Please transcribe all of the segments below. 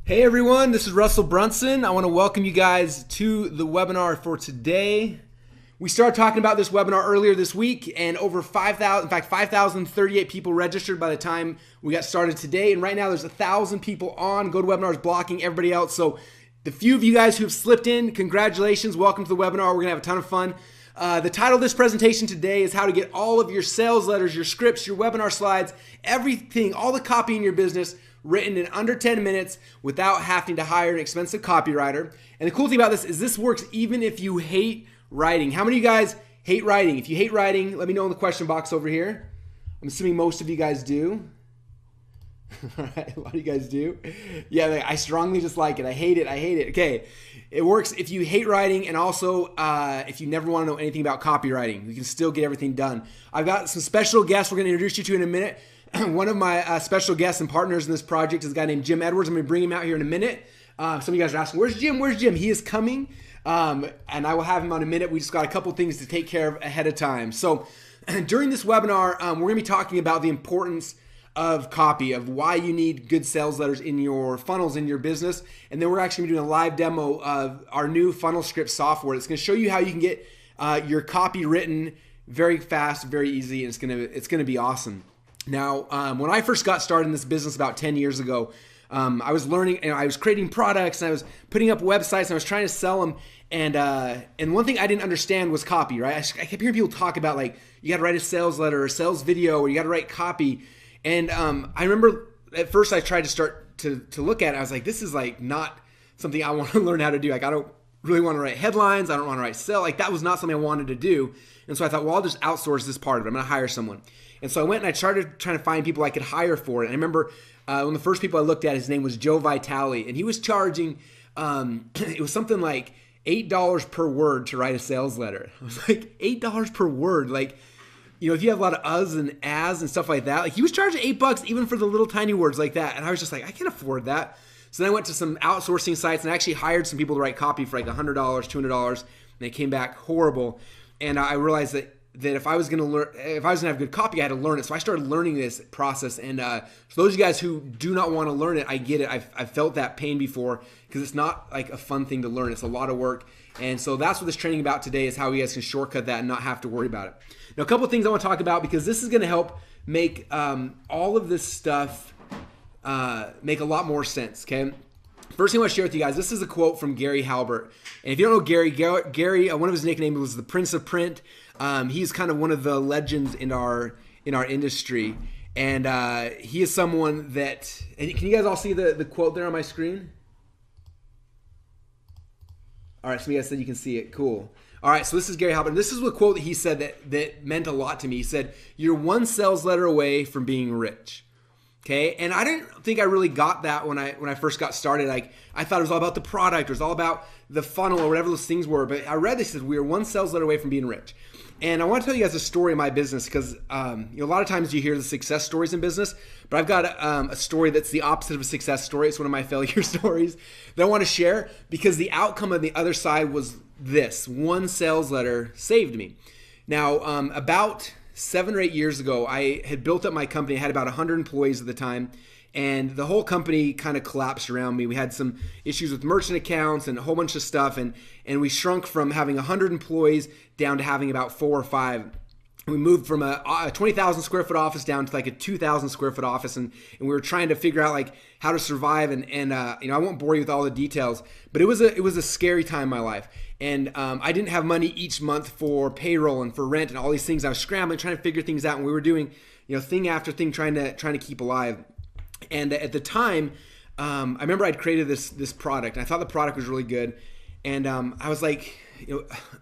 Hey everyone, this is Russell Brunson. I want to welcome you guys to the webinar for today. We started talking about this webinar earlier this week and over 5,000, in fact 5,038 people registered by the time we got started today. And right now there's 1,000 people on GoToWebinar's blocking everybody else. So the few of you guys who've slipped in, congratulations, welcome to the webinar. We're gonna have a ton of fun. The title of this presentation today is how to get all of your sales letters, your scripts, your webinar slides, everything, all the copy in your business written in under 10 minutes without having to hire an expensive copywriter. And the cool thing about this works even if you hate writing. How many of you guys hate writing? If you hate writing, let me know in the question box over here. I'm assuming most of you guys do. All right, a lot of you guys do. Yeah, I strongly dislike it. I hate it. Okay, it works if you hate writing, and also if you never want to know anything about copywriting. You can still get everything done. I've got some special guests we're going to introduce you to in a minute. One of my special guests and partners in this project is a guy named Jim Edwards. I'm going to bring him out here in a minute. Some of you guys are asking, where's Jim? Where's Jim? He is coming, and I will have him on in a minute. We just got a couple things to take care of ahead of time. So during this webinar, we're going to be talking about the importance of copy, of why you need good sales letters in your funnels in your business. And then we're actually going to be doing a live demo of our new FunnelScripts software. It's going to show you how you can get your copy written very fast, very easy, and it's going to be awesome. Now, when I first got started in this business about 10 years ago, I was learning, and I was creating products, and I was putting up websites, and I was trying to sell them. And one thing I didn't understand was copy, right? I kept hearing people talk about, like, you got to write a sales letter or a sales video, or you got to write copy. And I remember at first I tried to start to look at it. I was like, this is like not something I want to learn how to do. Like, I don't really want to write headlines. I don't want to write sell. Like, that was not something I wanted to do. And so I thought, well, I'll just outsource this part of it. I'm going to hire someone. And so I went and I started trying to find people I could hire for it. And I remember one of the first people I looked at, his name was Joe Vitale. And he was charging, it was something like $8 per word to write a sales letter. I was like, $8 per word? Like, you know, if you have a lot of uhs and ahs and stuff like that, like he was charging $8 even for the little tiny words like that. And I was just like, I can't afford that. So then I went to some outsourcing sites and I actually hired some people to write copy for like $100, $200, and they came back horrible. And I realized that if I was going to learn, if I was going to have good copy, I had to learn it. So I started learning this process. And for those of you guys who do not want to learn it, I get it. I've felt that pain before because it's not like a fun thing to learn. It's a lot of work. And so that's what this training about today is, how you guys can shortcut that and not have to worry about it. Now, a couple of things I want to talk about because this is going to help make all of this stuff make a lot more sense, okay? First thing I want to share with you guys, this is a quote from Gary Halbert. And if you don't know Gary, one of his nicknames was the Prince of Print. He's kind of one of the legends in our industry. And he is someone that, and can you guys all see the quote there on my screen? All right, so you guys said you can see it. Cool. All right, so this is Gary Halbert. This is a quote that he said that meant a lot to me. He said, "You're one sales letter away from being rich." Okay, and I didn't think I really got that when I first got started. Like, I thought it was all about the product, it was all about the funnel or whatever those things were. But I read this, it says we are one sales letter away from being rich. And I want to tell you guys a story of my business because a lot of times you hear the success stories in business, but I've got a story that's the opposite of a success story. It's one of my failure stories that I want to share because the outcome of the other side was this: one sales letter saved me. Now, about 7 or 8 years ago, I had built up my company. I had about 100 employees at the time, and the whole company kind of collapsed around me. We had some issues with merchant accounts and a whole bunch of stuff, and we shrunk from having 100 employees down to having about 4 or 5. We moved from a 20,000 square foot office down to like a 2,000 square foot office, and we were trying to figure out like how to survive. And I won't bore you with all the details, but it was a scary time in my life. And I didn't have money each month for payroll and for rent and all these things. I was scrambling, trying to figure things out, and we were doing thing after thing, trying to keep alive. And at the time, I remember I'd created this product, and I thought the product was really good. And I was like,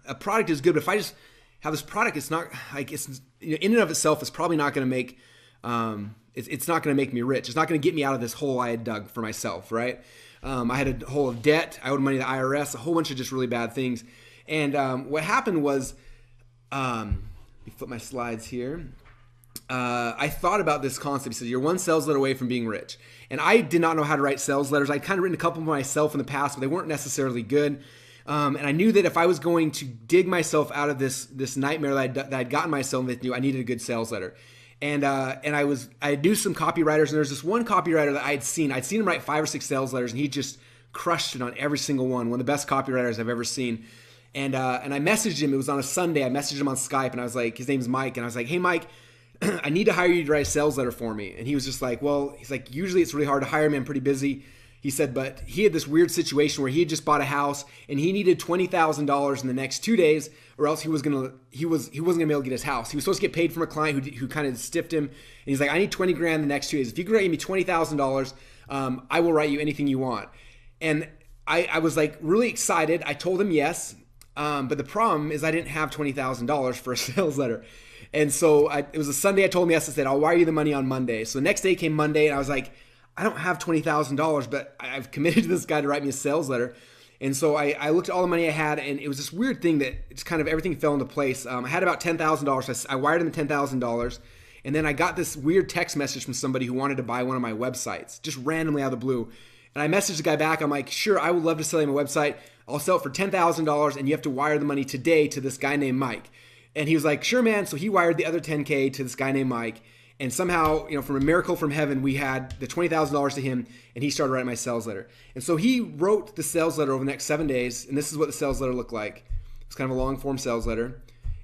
a product is good, but if I just have this product, it's not like it's in and of itself, it's probably not going to make it's not going to make me rich. It's not going to get me out of this hole I had dug for myself, right? I had a hole of debt. I owed money to the IRS, a whole bunch of just really bad things. And what happened was, let me flip my slides here. I thought about this concept. He said, you're one sales letter away from being rich. And I did not know how to write sales letters. I'd kind of written a couple myself in the past, but they weren't necessarily good. And I knew that if I was going to dig myself out of this nightmare that I'd gotten myself into, I needed a good sales letter. And I knew some copywriters, and there's this one copywriter that I'd seen him write 5 or 6 sales letters, and he just crushed it on every single one of the best copywriters I've ever seen. And I messaged him. It was on a Sunday. I messaged him on Skype, and I was like, his name's Mike, and I was like, hey Mike, I need to hire you to write a sales letter for me. And he was just like, well, he's like, usually it's really hard to hire me. I'm pretty busy. He said, but he had this weird situation where he had just bought a house and he needed $20,000 in the next 2 days, or else he wasn't gonna be able to get his house. He was supposed to get paid from a client who kind of stiffed him. And he's like, I need 20 grand in the next 2 days. If you can write me $20,000, I will write you anything you want. And I was like really excited. I told him yes, but the problem is I didn't have $20,000 for a sales letter. And so it was a Sunday. I told him yes. I said, I'll wire you the money on Monday. So the next day came Monday, and I was like, I don't have $20,000, but I've committed to this guy to write me a sales letter. And so I looked at all the money I had, and it was this weird thing that it's kind of everything fell into place. I had about $10,000. So I wired him the $10,000. And then I got this weird text message from somebody who wanted to buy one of my websites, just randomly out of the blue. And I messaged the guy back. I'm like, sure, I would love to sell you my website. I'll sell it for $10,000, and you have to wire the money today to this guy named Mike. And he was like, sure, man. So he wired the other $10K to this guy named Mike. And somehow, from a miracle from heaven, we had the $20,000 to him, and he started writing my sales letter. And so he wrote the sales letter over the next 7 days, and this is what the sales letter looked like. It's kind of a long-form sales letter.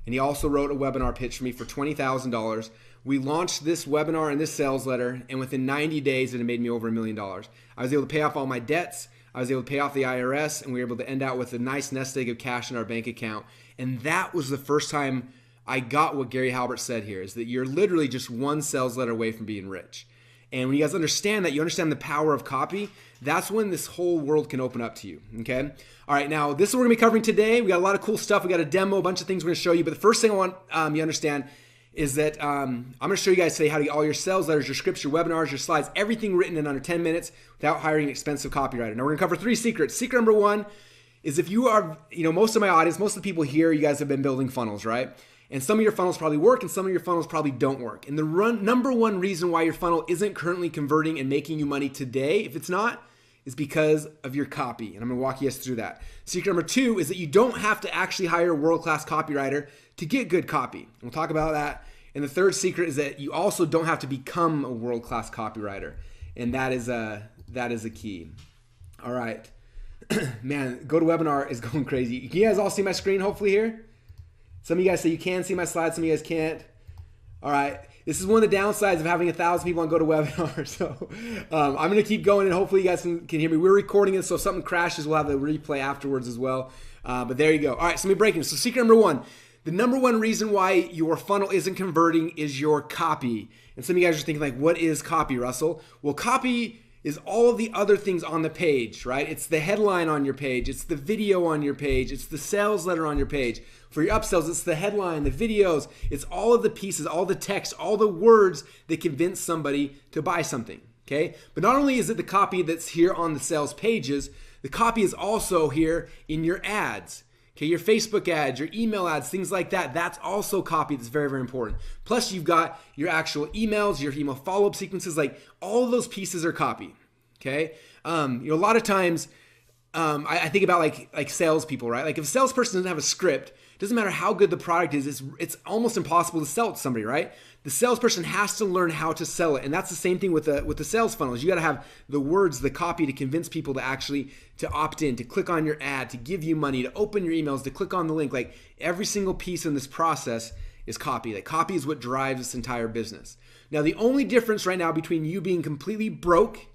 And he also wrote a webinar pitch for me for $20,000. We launched this webinar and this sales letter, and within 90 days, it had made me over $1 million. I was able to pay off all my debts. I was able to pay off the IRS, and we were able to end out with a nice nest egg of cash in our bank account. And that was the first time I got what Gary Halbert said here, is that you're literally just one sales letter away from being rich. And when you guys understand that, you understand the power of copy, that's when this whole world can open up to you, okay? All right, now this is what we're gonna be covering today. We got a lot of cool stuff. We got a demo, a bunch of things we're gonna show you. But the first thing I want you to understand is that I'm gonna show you guys today how to get all your sales letters, your scripts, your webinars, your slides, everything written in under 10 minutes without hiring an expensive copywriter. Now we're gonna cover 3 secrets. Secret number 1 is if you are, most of my audience, most of the people here, you guys have been building funnels, right? And some of your funnels probably work and some of your funnels probably don't work. And the number 1 reason why your funnel isn't currently converting and making you money today, if it's not, is because of your copy. And I'm gonna walk you guys through that. Secret number 2 is that you don't have to actually hire a world-class copywriter to get good copy. We'll talk about that. And the third secret is that you also don't have to become a world-class copywriter. And that is a key. All right. Man, GoToWebinar is going crazy. You guys all see my screen hopefully here? Some of you guys say you can see my slides, some of you guys can't. All right, this is one of the downsides of having 1,000 people on GoToWebinar. So I'm gonna keep going, and hopefully you guys can hear me. We're recording it, so if something crashes, we'll have the replay afterwards as well. But there you go. All right, so let me break it. So secret number 1, the number 1 reason why your funnel isn't converting is your copy. And some of you guys are thinking like, what is copy, Russell? Well, copy is all of the other things on the page, right? It's the headline on your page. It's the video on your page. It's the sales letter on your page. For your upsells, it's the headline, the videos. It's all of the pieces, all the text, all the words that convince somebody to buy something, okay? But not only is it the copy that's here on the sales pages, the copy is also here in your ads. Okay, your Facebook ads, your email ads, things like that. That's also copy that's very, very important. Plus, you've got your actual emails, your email follow-up sequences. Like all of those pieces are copy. Okay, a lot of times I think about like salespeople, right? Like if a salesperson doesn't have a script, it doesn't matter how good the product is. It's almost impossible to sell it to somebody, right? The salesperson has to learn how to sell it, and that's the same thing with the sales funnels. You got to have the words, the copy to convince people to opt in, to click on your ad, to give you money, to open your emails, to click on the link. Like every single piece in this process is copy. Like copy is what drives this entire business. Now, the only difference right now between you being completely broke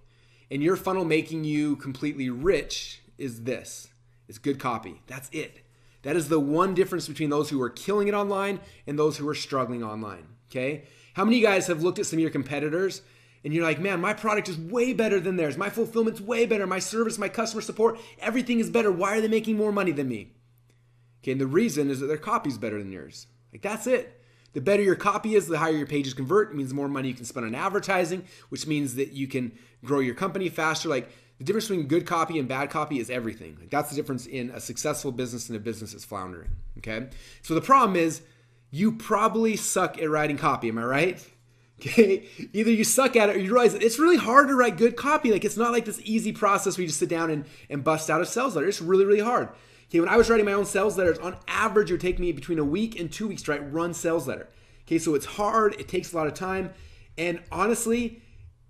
and your funnel making you completely rich is this. It's good copy. That's it. That is the one difference between those who are killing it online and those who are struggling online, okay? How many of you guys have looked at some of your competitors and you're like, man, my product is way better than theirs. My fulfillment's way better. My service, my customer support, everything is better. Why are they making more money than me? Okay, and the reason is that their copy's better than yours. Like that's it. The better your copy is, the higher your pages convert. It means the more money you can spend on advertising, which means that you can grow your company faster. Like the difference between good copy and bad copy is everything. Like that's the difference in a successful business and a business that's floundering, okay? So the problem is you probably suck at writing copy, am I right? Okay, either you suck at it or you realize that it's really hard to write good copy. Like it's not like this easy process where you just sit down and bust out a sales letter. It's really, really hard. Okay, when I was writing my own sales letters, on average, it would take me between a week and 2 weeks to write one sales letter. Okay, so it's hard, it takes a lot of time, and honestly,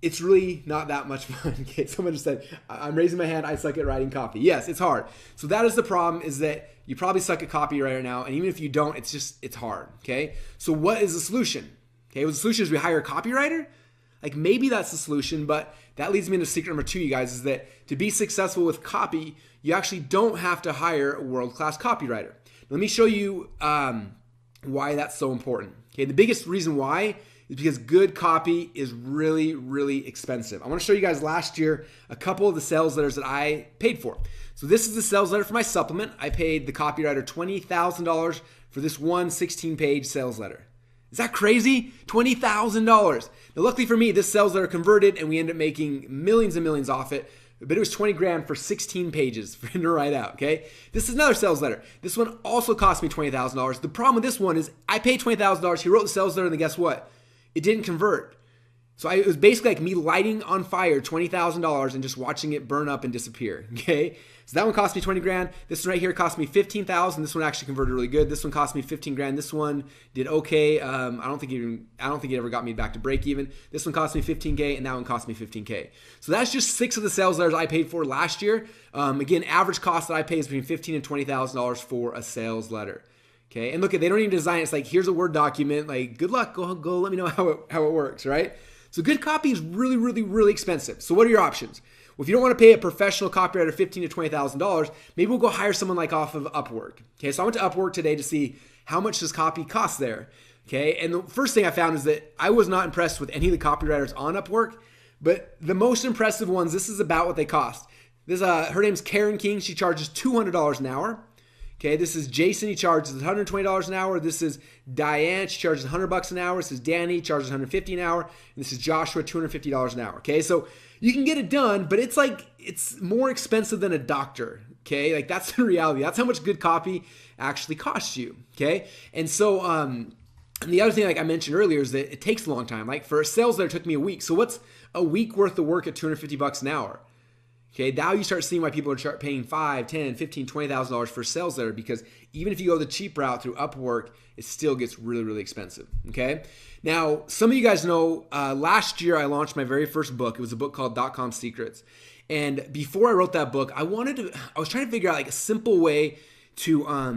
it's really not that much fun. Okay, someone just said, I'm raising my hand, I suck at writing copy. Yes, it's hard. So that is the problem, is that you probably suck at copy right now, and even if you don't, it's hard, okay? So what is the solution? Okay, well, the solution is we hire a copywriter. Like maybe that's the solution, but that leads me into secret number 2, you guys, is that to be successful with copy, you actually don't have to hire a world-class copywriter. Let me show you why that's so important. Okay, the biggest reason why is because good copy is really, really expensive. I want to show you guys last year a couple of the sales letters that I paid for. So this is the sales letter for my supplement. I paid the copywriter $20,000 for this one 16-page sales letter. Is that crazy? $20,000. Now, luckily for me, this sales letter converted and we ended up making millions and millions off it. But it was 20 grand for 16 pages for him to write out, okay? This is another sales letter. This one also cost me $20,000. The problem with this one is I paid $20,000. He wrote the sales letter, and then guess what? It didn't convert. So it was basically like me lighting on fire $20,000 and just watching it burn up and disappear, okay? So that one cost me 20 grand. This one right here cost me 15,000. This one actually converted really good. This one cost me 15 grand. This one did okay. I don't think it ever got me back to break even. This one cost me 15K, and that one cost me 15K. So that's just 6 of the sales letters I paid for last year. Again, average cost that I pay is between $15,000 and $20,000 for a sales letter. Okay, and look, they don't even design it. It's like, here's a Word document. Like, good luck. Go let me know how it works, right? So good copy is really, really, really expensive. So what are your options? Well, if you don't want to pay a professional copywriter $15,000 to $20,000, maybe we'll go hire someone like off of Upwork. Okay, so I went to Upwork today to see how much does copy cost there. Okay, and the first thing I found is that I was not impressed with any of the copywriters on Upwork, but the most impressive ones, this is about what they cost. Her name's Karen King. She charges $200 an hour. Okay, this is Jason. He charges $120 an hour. This is Diane. She charges $100 an hour. This is Danny. Charges $150 an hour. And this is Joshua, $250 an hour. Okay, so you can get it done, but it's more expensive than a doctor. Okay, like that's the reality. That's how much good copy actually costs you. Okay, and so and the other thing, like I mentioned earlier, is that it takes a long time. Like for a sales letter, it took me a week. So what's a week worth of work at $250 an hour? Okay, now you start seeing why people are paying $5,000, $10,000, $15,000, $20,000 for a sales letter, because even if you go the cheap route through Upwork, it still gets really, really expensive. Okay, now some of you guys know last year I launched my very first book. It was a book called .com Secrets, and before I wrote that book, I was trying to figure out like a simple way to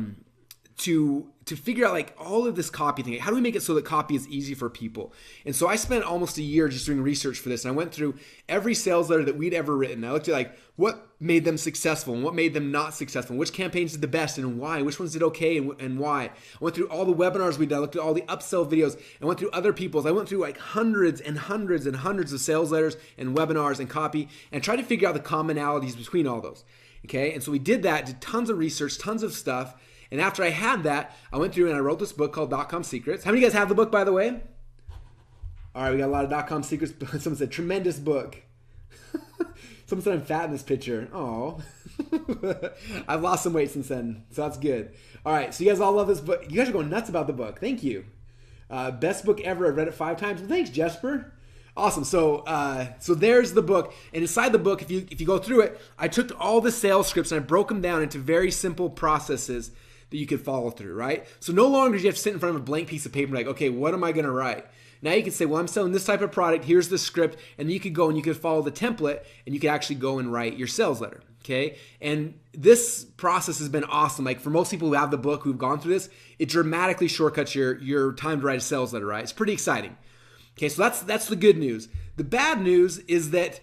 figure out like all of this copy thing. How do we make it so that copy is easy for people? And so I spent almost a year just doing research for this. And I went through every sales letter that we'd ever written. I looked at like what made them successful and what made them not successful, and which campaigns did the best and why, which ones did okay and why. I went through all the webinars we did. I looked at all the upsell videos. I went through other people's. I went through like hundreds and hundreds and hundreds of sales letters and webinars and copy, and tried to figure out the commonalities between all those. Okay, and so we did that, did tons of research, tons of stuff. And after I had that, I went through and I wrote this book called .com Secrets. How many of you guys have the book, by the way? All right, we got a lot of .com Secrets. Someone said, tremendous book. Someone said I'm fat in this picture. Oh, I've lost some weight since then, so that's good. All right, so you guys all love this book. You guys are going nuts about the book. Thank you. Best book ever. I've read it 5 times. Well, thanks, Jesper. Awesome. So there's the book, and inside the book, if you go through it, I took all the sales scripts and I broke them down into very simple processes that you could follow through, right? So no longer do you have to sit in front of a blank piece of paper like, okay, what am I going to write? Now you can say, well, I'm selling this type of product. Here's the script. And then you could go and you could follow the template and you could actually go and write your sales letter, okay? And this process has been awesome. Like for most people who have the book, who've gone through this, it dramatically shortcuts your time to write a sales letter, right? It's pretty exciting. Okay, so that's the good news. The bad news is that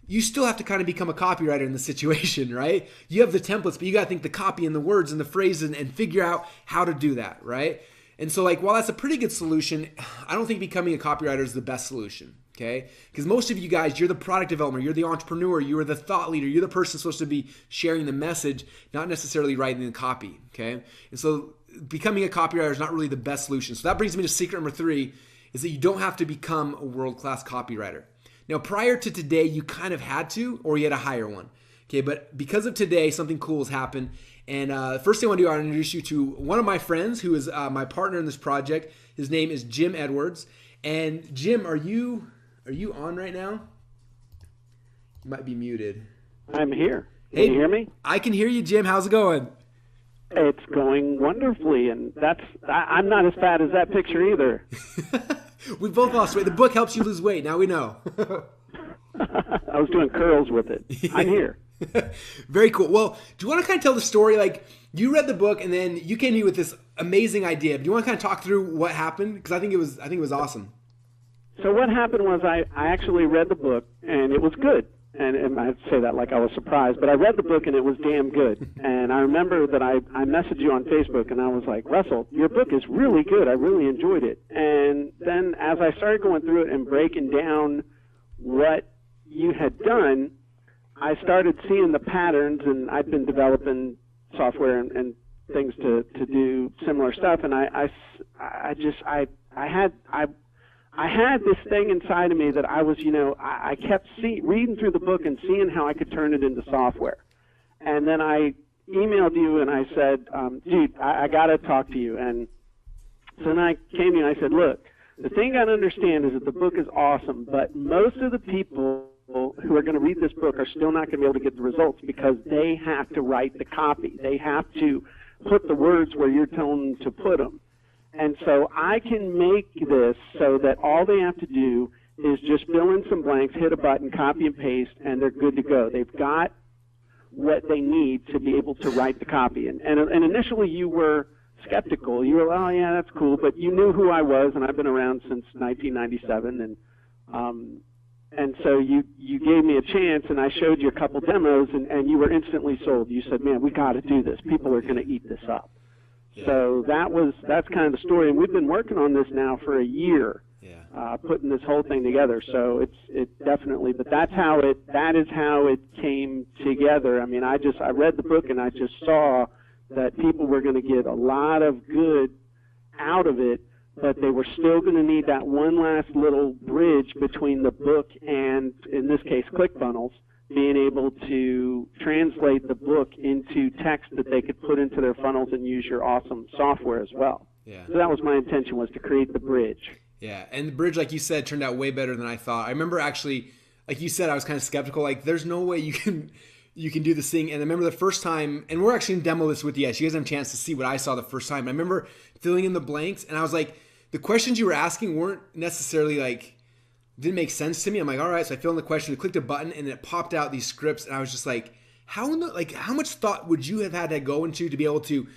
you still have to kind of become a copywriter in the situation, right? You have the templates, but you got to think the copy and the words and the phrases and figure out how to do that, right? And so like, while that's a pretty good solution, I don't think becoming a copywriter is the best solution, okay? Because most of you guys, you're the product developer, you're the entrepreneur, you're the thought leader, you're the person supposed to be sharing the message, not necessarily writing the copy, okay? And so becoming a copywriter is not really the best solution. So that brings me to secret number 3, is that you don't have to become a world-class copywriter. Now, prior to today, you kind of had to, or you had to hire one. Okay, but because of today, something cool has happened. And the first thing I want to do, I want to introduce you to one of my friends who is my partner in this project. His name is Jim Edwards. And Jim, are you on right now? You might be muted. I'm here. Can you hear me? I can hear you, Jim. How's it going? It's going wonderfully, and I'm not as fat as that picture either. We both lost weight. The book helps you lose weight. Now we know. I was doing curls with it. I'm here. Very cool. Well, do you want to kind of tell the story? Like, you read the book and then you came to me with this amazing idea. Do you want to kind of talk through what happened? Because I think it was awesome. So what happened was I actually read the book, and it was good. And I say that like I was surprised, but I read the book and it was damn good. And I remember that I messaged you on Facebook and I was like, Russell, your book is really good. I really enjoyed it. And then as I started going through it and breaking down what you had done, I started seeing the patterns, and I'd been developing software and things to do similar stuff. And I had this thing inside of me that I was, I kept reading through the book and seeing how I could turn it into software. And then I emailed you and I said, dude, I got to talk to you. And so then I came to you and I said, look, the thing I understand is that the book is awesome, but most of the people who are going to read this book are still not going to be able to get the results because they have to write the copy. They have to put the words where you're telling them to put them. And so I can make this so that all they have to do is just fill in some blanks, hit a button, copy and paste, and they're good to go. They've got what they need to be able to write the copy. And initially you were skeptical. You were, oh, yeah, that's cool. But you knew who I was, and I've been around since 1997. And so you gave me a chance, and I showed you a couple demos, and you were instantly sold. You said, man, we got to do this. People are going to eat this up. Yeah. So that's kind of the story, and we've been working on this now for a year, putting this whole thing together. So it definitely, but that is how it came together. I mean, I read the book and I just saw that people were going to get a lot of good out of it, but they were still going to need that one last little bridge between the book and, in this case, Clickfunnels, being able to translate the book into text that they could put into their funnels and use your awesome software as well. Yeah. So that was my intention, was to create the bridge. Yeah, and the bridge, like you said, turned out way better than I thought. I remember actually, like you said, I was kind of skeptical. Like, there's no way you can do this thing. And I remember the first time, and we're actually going to demo this with you guys. You guys have a chance to see what I saw the first time. I remember filling in the blanks, and I was like, the questions you were asking weren't necessarily like, didn't make sense to me. I'm like, all right, so I filled in the question, I clicked a button, and it popped out these scripts, and I was just like, how much thought would you have had to go into to be able to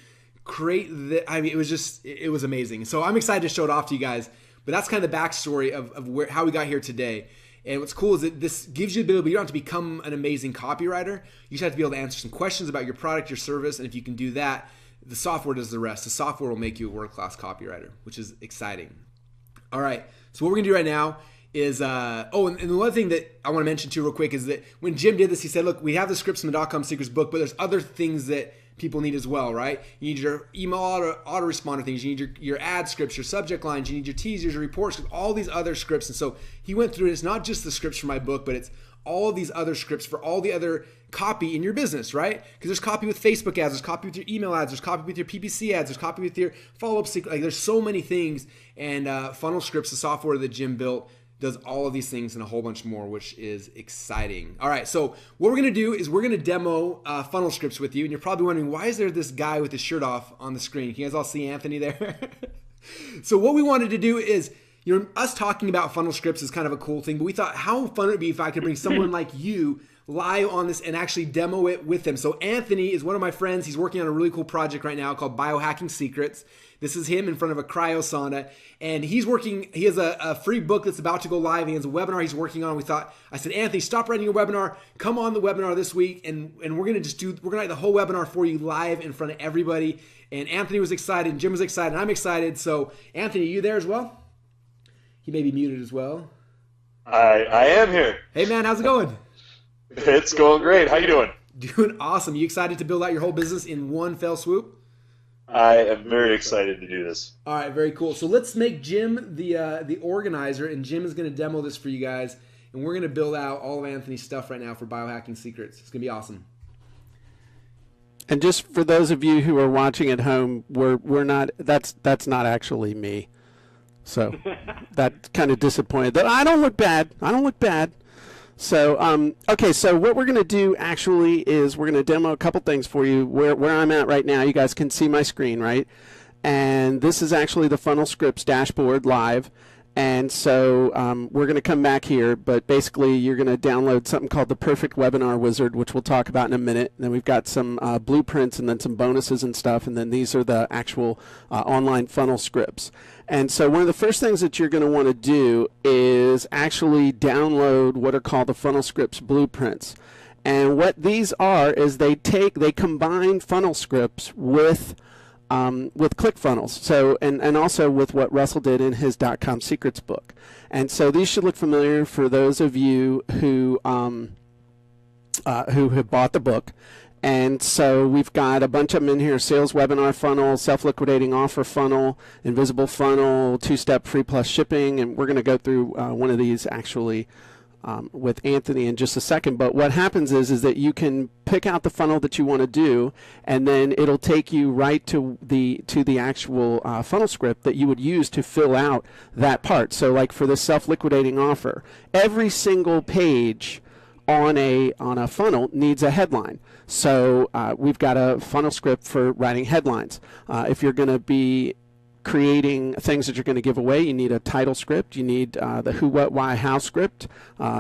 create the? I mean, it was amazing. So I'm excited to show it off to you guys. But that's kind of the backstory of how we got here today. And what's cool is that this gives you the ability, you don't have to become an amazing copywriter. You just have to be able to answer some questions about your product, your service, and if you can do that, the software does the rest. The software will make you a world-class copywriter, which is exciting. All right, so what we're gonna do right now is, and the one thing that I wanna mention too real quick is that when Jim did this, he said, look, we have the scripts in the .com Secrets book, but there's other things that people need as well, right? You need your email autoresponder things, you need your ad scripts, your subject lines, you need your teasers, your reports, all these other scripts. And so he went through it. It's not just the scripts for my book, but it's all of these other scripts for all the other copy in your business, right? Because there's copy with Facebook ads, there's copy with your email ads, there's copy with your PPC ads, there's copy with your follow-up, like there's so many things. And FunnelScripts, the software that Jim built, does all of these things and a whole bunch more, which is exciting. All right, so what we're gonna do is we're gonna demo FunnelScripts with you, and you're probably wondering, why is there this guy with his shirt off on the screen? Can you guys all see Anthony there? So what we wanted to do is, us talking about FunnelScripts is kind of a cool thing, but we thought how fun it would be if I could bring someone like you live on this and actually demo it with them. So Anthony is one of my friends. He's working on a really cool project right now called Biohacking Secrets. This is him in front of a cryo sauna, and he has a free book that's about to go live. He has a webinar he's working on. I said, Anthony, stop writing your webinar. Come on the webinar this week, and we're gonna write the whole webinar for you live in front of everybody. And Anthony was excited, and Jim was excited, and I'm excited. So Anthony, are you there as well? He may be muted as well. I am here. Hey man, how's it going? It's going great. How you doing? Doing awesome. You excited to build out your whole business in one fell swoop? I am very excited to do this. All right, very cool. So let's make Jim the organizer, and Jim is going to demo this for you guys, and we're going to build out all of Anthony's stuff right now for Biohacking Secrets. It's going to be awesome. And just for those of you who are watching at home, we're not. That's not actually me. So that's kind of disappointed. I don't look bad. Okay, so what we're going to do actually is we're going to demo a couple things for you where I'm at right now. You guys can see my screen, right? And this is actually the FunnelScripts dashboard live. And so we're going to come back here, but basically you're going to download something called the Perfect Webinar Wizard, which we'll talk about in a minute. And then we've got some blueprints and then some bonuses and stuff. And then these are the actual online funnel scripts. And so one of the first things that you're going to want to do is actually download what are called the FunnelScripts blueprints. And what these are is they combine FunnelScripts with ClickFunnels, so and also with what Russell did in his .com Secrets book. And so these should look familiar for those of you who have bought the book. And so we've got a bunch of them in here: sales webinar funnel, self-liquidating offer funnel, invisible funnel, two-step free plus shipping. And we're going to go through one of these actually with Anthony in just a second. But what happens is that you can pick out the funnel that you want to do, and then it'll take you right to the actual funnel script that you would use to fill out that part. So like for the self-liquidating offer, every single page on a funnel needs a headline. So we've got a funnel script for writing headlines. If you're going to be creating things that you're going to give away, you need a title script, you need the who, what, why, how script,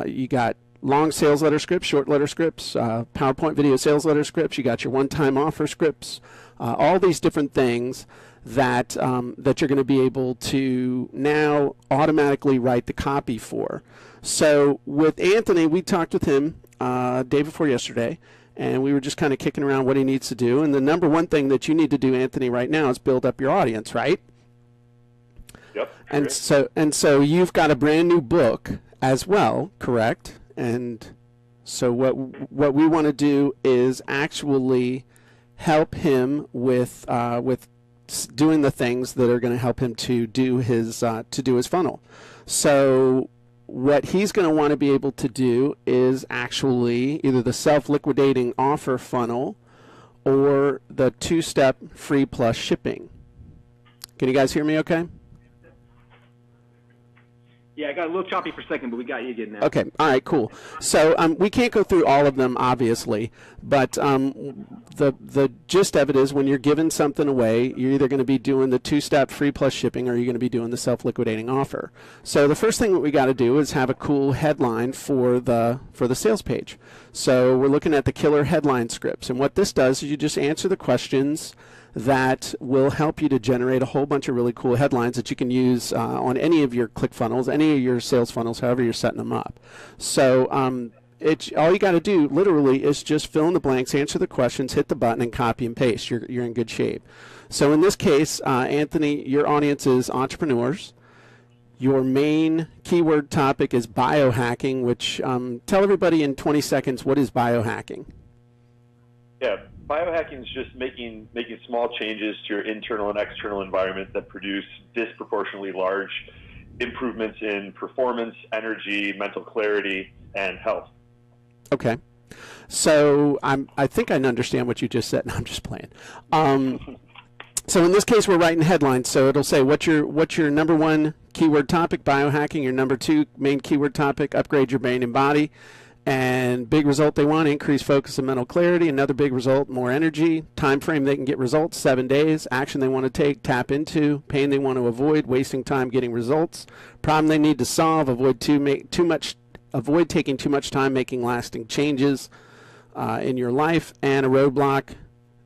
you got long sales letter scripts, short letter scripts, PowerPoint video sales letter scripts, you got your one-time offer scripts, all these different things that that you're going to be able to now automatically write the copy for. So with Anthony, we talked with him day before yesterday, and we were just kind of kicking around what he needs to do. And the number one thing that you need to do, Anthony, right now is build up your audience, right? Yep. And so you've got a brand new book as well, correct? And so what we want to do is actually help him with doing the things that are going to help him to do his funnel. So what he's going to want to be able to do is actually either the self-liquidating offer funnel or the two-step free plus shipping. Can you guys hear me okay? Yeah, I got a little choppy for a second, but we got you again now. Okay, all right, cool. So we can't go through all of them, obviously, but the gist of it is when you're giving something away, you're either going to be doing the two-step free plus shipping or you're going to be doing the self-liquidating offer. So the first thing that we got to do is have a cool headline for the sales page. So we're looking at the killer headline scripts, and what this does is you just answer the questions that will help you to generate a whole bunch of really cool headlines that you can use on any of your ClickFunnels, any of your sales funnels, however you're setting them up. So all you got to do literally is just fill in the blanks, answer the questions, hit the button, and copy and paste. You're in good shape. So in this case, Anthony, your audience is entrepreneurs. Your main keyword topic is biohacking, which tell everybody in 20 seconds, what is biohacking? Yeah, biohacking is just making small changes to your internal and external environment that produce disproportionately large improvements in performance, energy, mental clarity, and health. Okay. So I think I understand what you just said. No, I'm just playing. So in this case, we're writing headlines. So it'll say what's your number one keyword topic, biohacking. Your number two main keyword topic, upgrade your brain and body. And big result they want, increase focus and mental clarity. Another big result, more energy. Time frame they can get results, 7 days. Action they want to take, tap into. Pain they want to avoid, wasting time getting results. Problem they need to solve, avoid taking too much time making lasting changes in your life. And a roadblock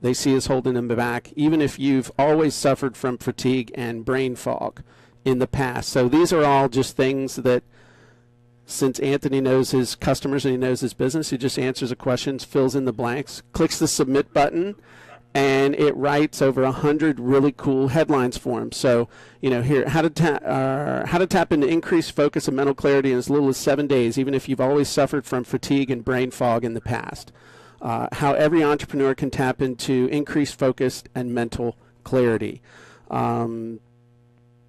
they see is holding them back, even if you've always suffered from fatigue and brain fog in the past. So these are all just things that, since Anthony knows his customers and he knows his business, he just answers the questions, fills in the blanks, clicks the submit button, and it writes over 100 really cool headlines for him. So, here, how to tap into increased focus and mental clarity in as little as 7 days, even if you've always suffered from fatigue and brain fog in the past. How every entrepreneur can tap into increased focus and mental clarity. 9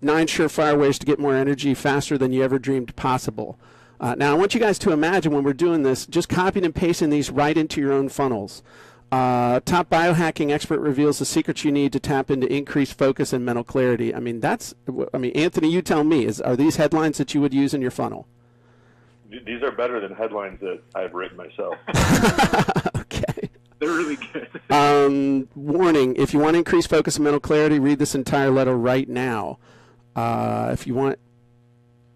surefire ways to get more energy faster than you ever dreamed possible. Now, I want you guys to imagine when we're doing this, just copying and pasting these right into your own funnels. Top biohacking expert reveals the secrets you need to tap into increased focus and mental clarity. Anthony, you tell me, are these headlines that you would use in your funnel? These are better than headlines that I've written myself. Okay. They're really good. Warning, if you want to increase focus and mental clarity, read this entire letter right now. If you want...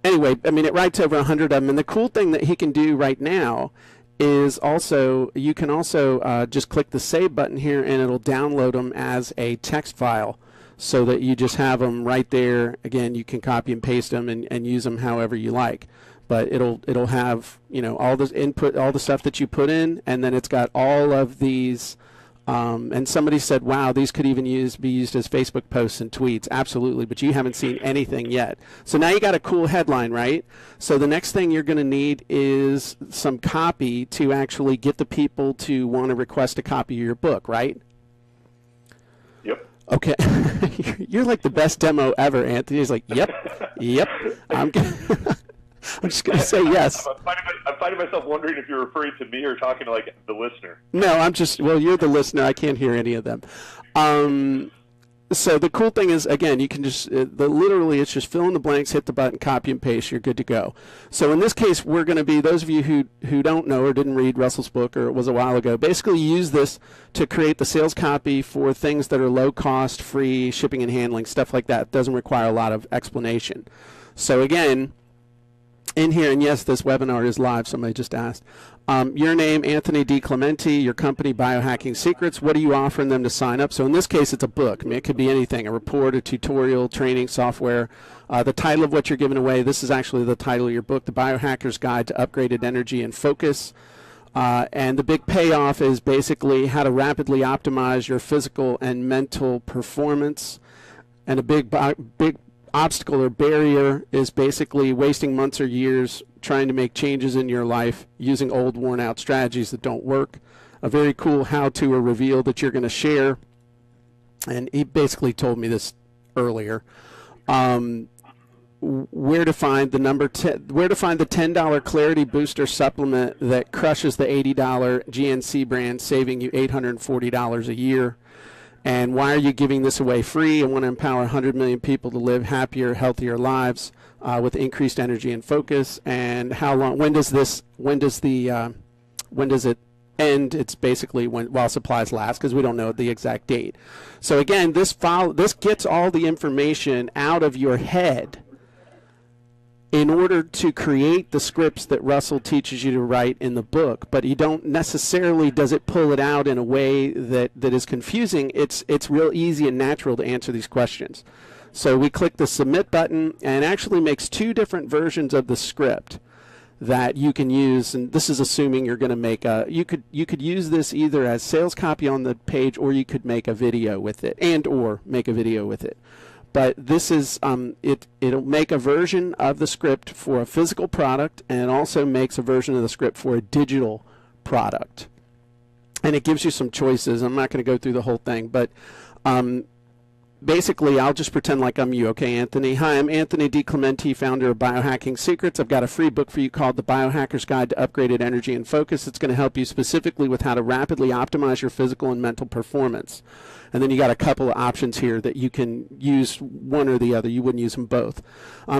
Anyway, I mean, it writes over 100 of them. And the cool thing that he can do right now is also, you can also just click the save button here, and it'll download them as a text file so that you just have them right there. Again, you can copy and paste them and use them however you like. But it'll have, you know, all this input, all the stuff that you put in, and then it's got all of these. And somebody said, wow, these could even be used as Facebook posts and tweets. Absolutely, but you haven't seen anything yet. So now you got a cool headline, right? So the next thing you're going to need is some copy to actually get the people to want to request a copy of your book, right? Yep. Okay. You're like the best demo ever, Anthony. He's like, yep, yep. I'm just going to say yes. I'm finding myself wondering if you're referring to me or talking to, like, the listener. No, well, you're the listener. I can't hear any of them. So the cool thing is, again, you can just, literally, it's just fill in the blanks, hit the button, copy and paste, you're good to go. So in this case, we're going to be, those of you who don't know or didn't read Russell's book, or it was a while ago, basically use this to create the sales copy for things that are low cost, free, shipping and handling, stuff like that. It doesn't require a lot of explanation. So again, in here, and yes, this webinar is live, somebody just asked. Your name, Anthony D. Clementi, your company, Biohacking Secrets. What are you offering them to sign up? So in this case, it's a book. I mean, it could be anything, a report, a tutorial, training, software. The title of what you're giving away, this is actually the title of your book, The Biohacker's Guide to Upgraded Energy and Focus. And the big payoff is basically how to rapidly optimize your physical and mental performance. And a big obstacle or barrier is basically wasting months or years trying to make changes in your life using old worn out strategies that don't work. A very cool how-to or reveal that you're going to share, and he basically told me this earlier, where to find the $10 clarity booster supplement that crushes the $80 GNC brand, saving you $840 a year. And why are you giving this away free? I want to empower 100 million people to live happier, healthier lives with increased energy and focus. And how long? When does it end? It's basically while supplies last, because we don't know the exact date. So again, this gets all the information out of your head in order to create the scripts that Russell teaches you to write in the book, but you don't necessarily, does it pull it out in a way that is confusing. It's real easy and natural to answer these questions. So we click the submit button, and it actually makes two different versions of the script that you can use, and this is assuming you're going to make you could use this either as sales copy on the page, or you could make a video with it, or make a video with it. But this is, it'll make a version of the script for a physical product, and it also makes a version of the script for a digital product. And it gives you some choices. I'm not going to go through the whole thing, but basically, I'll just pretend like I'm you, okay, Anthony? Hi, I'm Anthony D. Clementi, founder of Biohacking Secrets. I've got a free book for you called The Biohacker's Guide to Upgraded Energy and Focus. It's going to help you specifically with how to rapidly optimize your physical and mental performance. And then you got a couple of options here that you can use one or the other. You wouldn't use them both.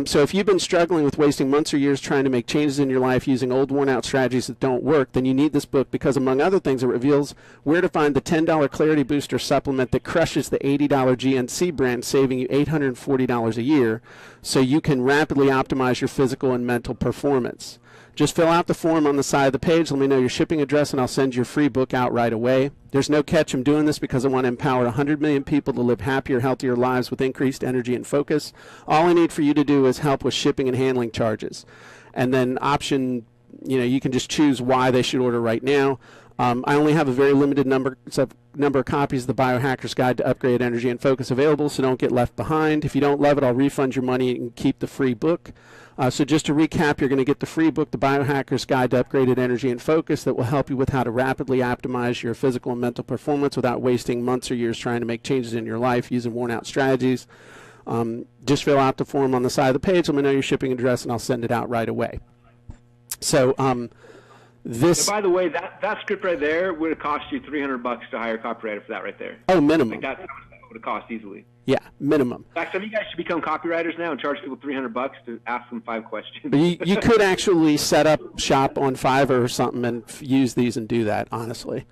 So if you've been struggling with wasting months or years trying to make changes in your life using old worn-out strategies that don't work, then you need this book, because among other things, it reveals where to find the $10 Clarity Booster supplement that crushes the $80 GNC brand, saving you $840 a year, so you can rapidly optimize your physical and mental performance. Just fill out the form on the side of the page, let me know your shipping address, and I'll send your free book out right away. There's no catch. I'm doing this because I want to empower 100 million people to live happier, healthier lives with increased energy and focus. All I need for you to do is help with shipping and handling charges. And then option, you can just choose why they should order right now. I only have a very limited number of copies of the Biohacker's Guide to Upgrade Energy and Focus available, so don't get left behind. If you don't love it, I'll refund your money and keep the free book. So just to recap, you're going to get the free book, The Biohacker's Guide to Upgraded Energy and Focus, that will help you with how to rapidly optimize your physical and mental performance without wasting months or years trying to make changes in your life using worn-out strategies. Just fill out the form on the side of the page, let me know your shipping address, and I'll send it out right away. So this. And by the way, that script right there would have cost you $300 to hire a copywriter for that right there. Oh, minimum. would have cost easily. Yeah, minimum. In fact, some of you guys should become copywriters now and charge people $300 to ask them 5 questions. You could actually set up shop on Fiverr or something and use these and do that, honestly.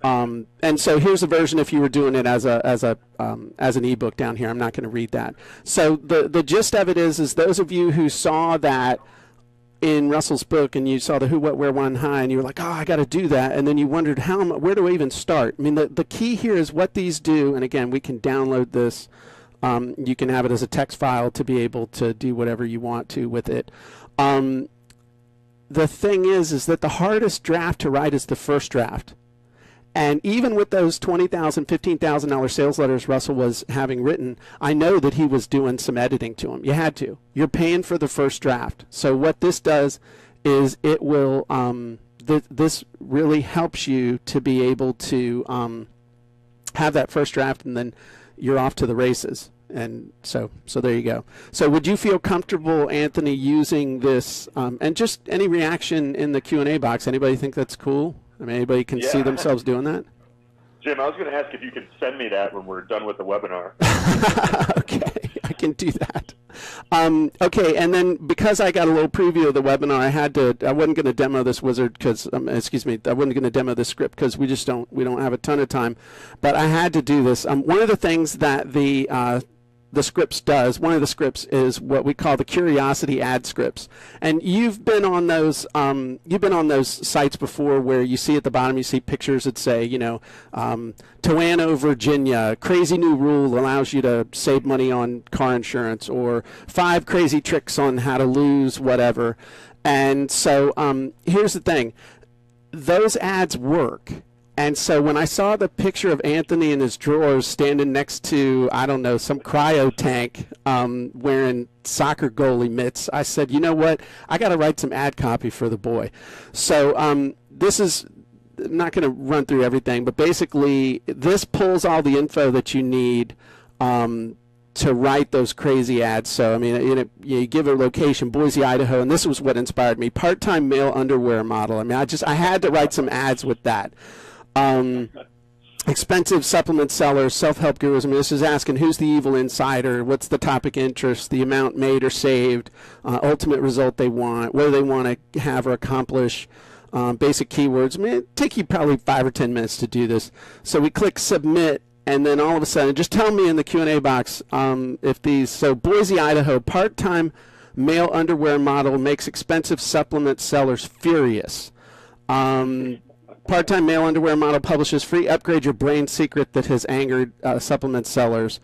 And so here's a version if you were doing it as an ebook down here. I'm not going to read that. So the gist of it is those of you who saw that in Russell's book and you saw the who, what, where, when, how, and you were like, oh, I got to do that, and then you wondered where do I even start? I mean, the key here is what these do, and again, we can download this. You can have it as a text file to be able to do whatever you want to with it. The thing is that the hardest draft to write is the first draft. And even with those $20,000, $15,000 sales letters Russell was having written, I know that he was doing some editing to them. You had to. You're paying for the first draft. So what this does is it will, this really helps you to be able to have that first draft, and then you're off to the races. And so there you go. So would you feel comfortable, Anthony, using this? And just any reaction in the Q&A box? Anybody think that's cool? I mean, anybody can see themselves doing that? Jim, I was going to ask if you could send me that when we're done with the webinar. Okay, I can do that. Okay, and then because I got a little preview of the webinar, I wasn't going to demo this wizard because, I wasn't going to demo this script because we don't have a ton of time, but I had to do this. One of the things that the scripts does, one of the scripts is what we call the curiosity ad scripts, and you've been on those sites before where you see at the bottom, you see pictures that say, Toano, Virginia, crazy new rule allows you to save money on car insurance, or 5 crazy tricks on how to lose whatever. And so here's the thing, those ads work. And so when I saw the picture of Anthony in his drawers standing next to, I don't know, some cryo tank wearing soccer goalie mitts, I said, you know what? I got to write some ad copy for the boy. So this is, I'm not going to run through everything, but basically this pulls all the info that you need to write those crazy ads. So, I mean, you give a location, Boise, Idaho, and this was what inspired me, part-time male underwear model. I mean, I had to write some ads with that. Expensive supplement sellers, self-help gurus. I mean, this is asking who's the evil insider, what's the topic interest, the amount made or saved, ultimate result they want, what do they want to have or accomplish, basic keywords. I mean, it'd take you probably 5 or 10 minutes to do this. So we click submit, and then all of a sudden, just tell me in the Q&A box if these. So Boise, Idaho, part-time male underwear model makes expensive supplement sellers furious. Part-time male underwear model publishes free upgrade your brain secret that has angered supplement sellers.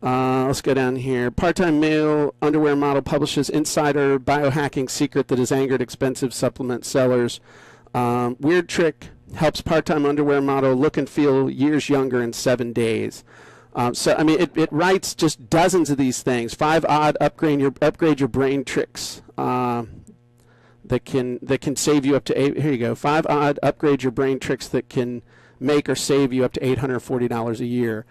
Let's go down here. Part-time male underwear model publishes insider biohacking secret that has angered expensive supplement sellers. Weird trick helps part-time underwear model look and feel years younger in 7 days. So I mean, it writes just dozens of these things. 5 odd upgrade your brain tricks. That can save you up to here you go. 5 odd upgrade your brain tricks that can make or save you up to $840 a year.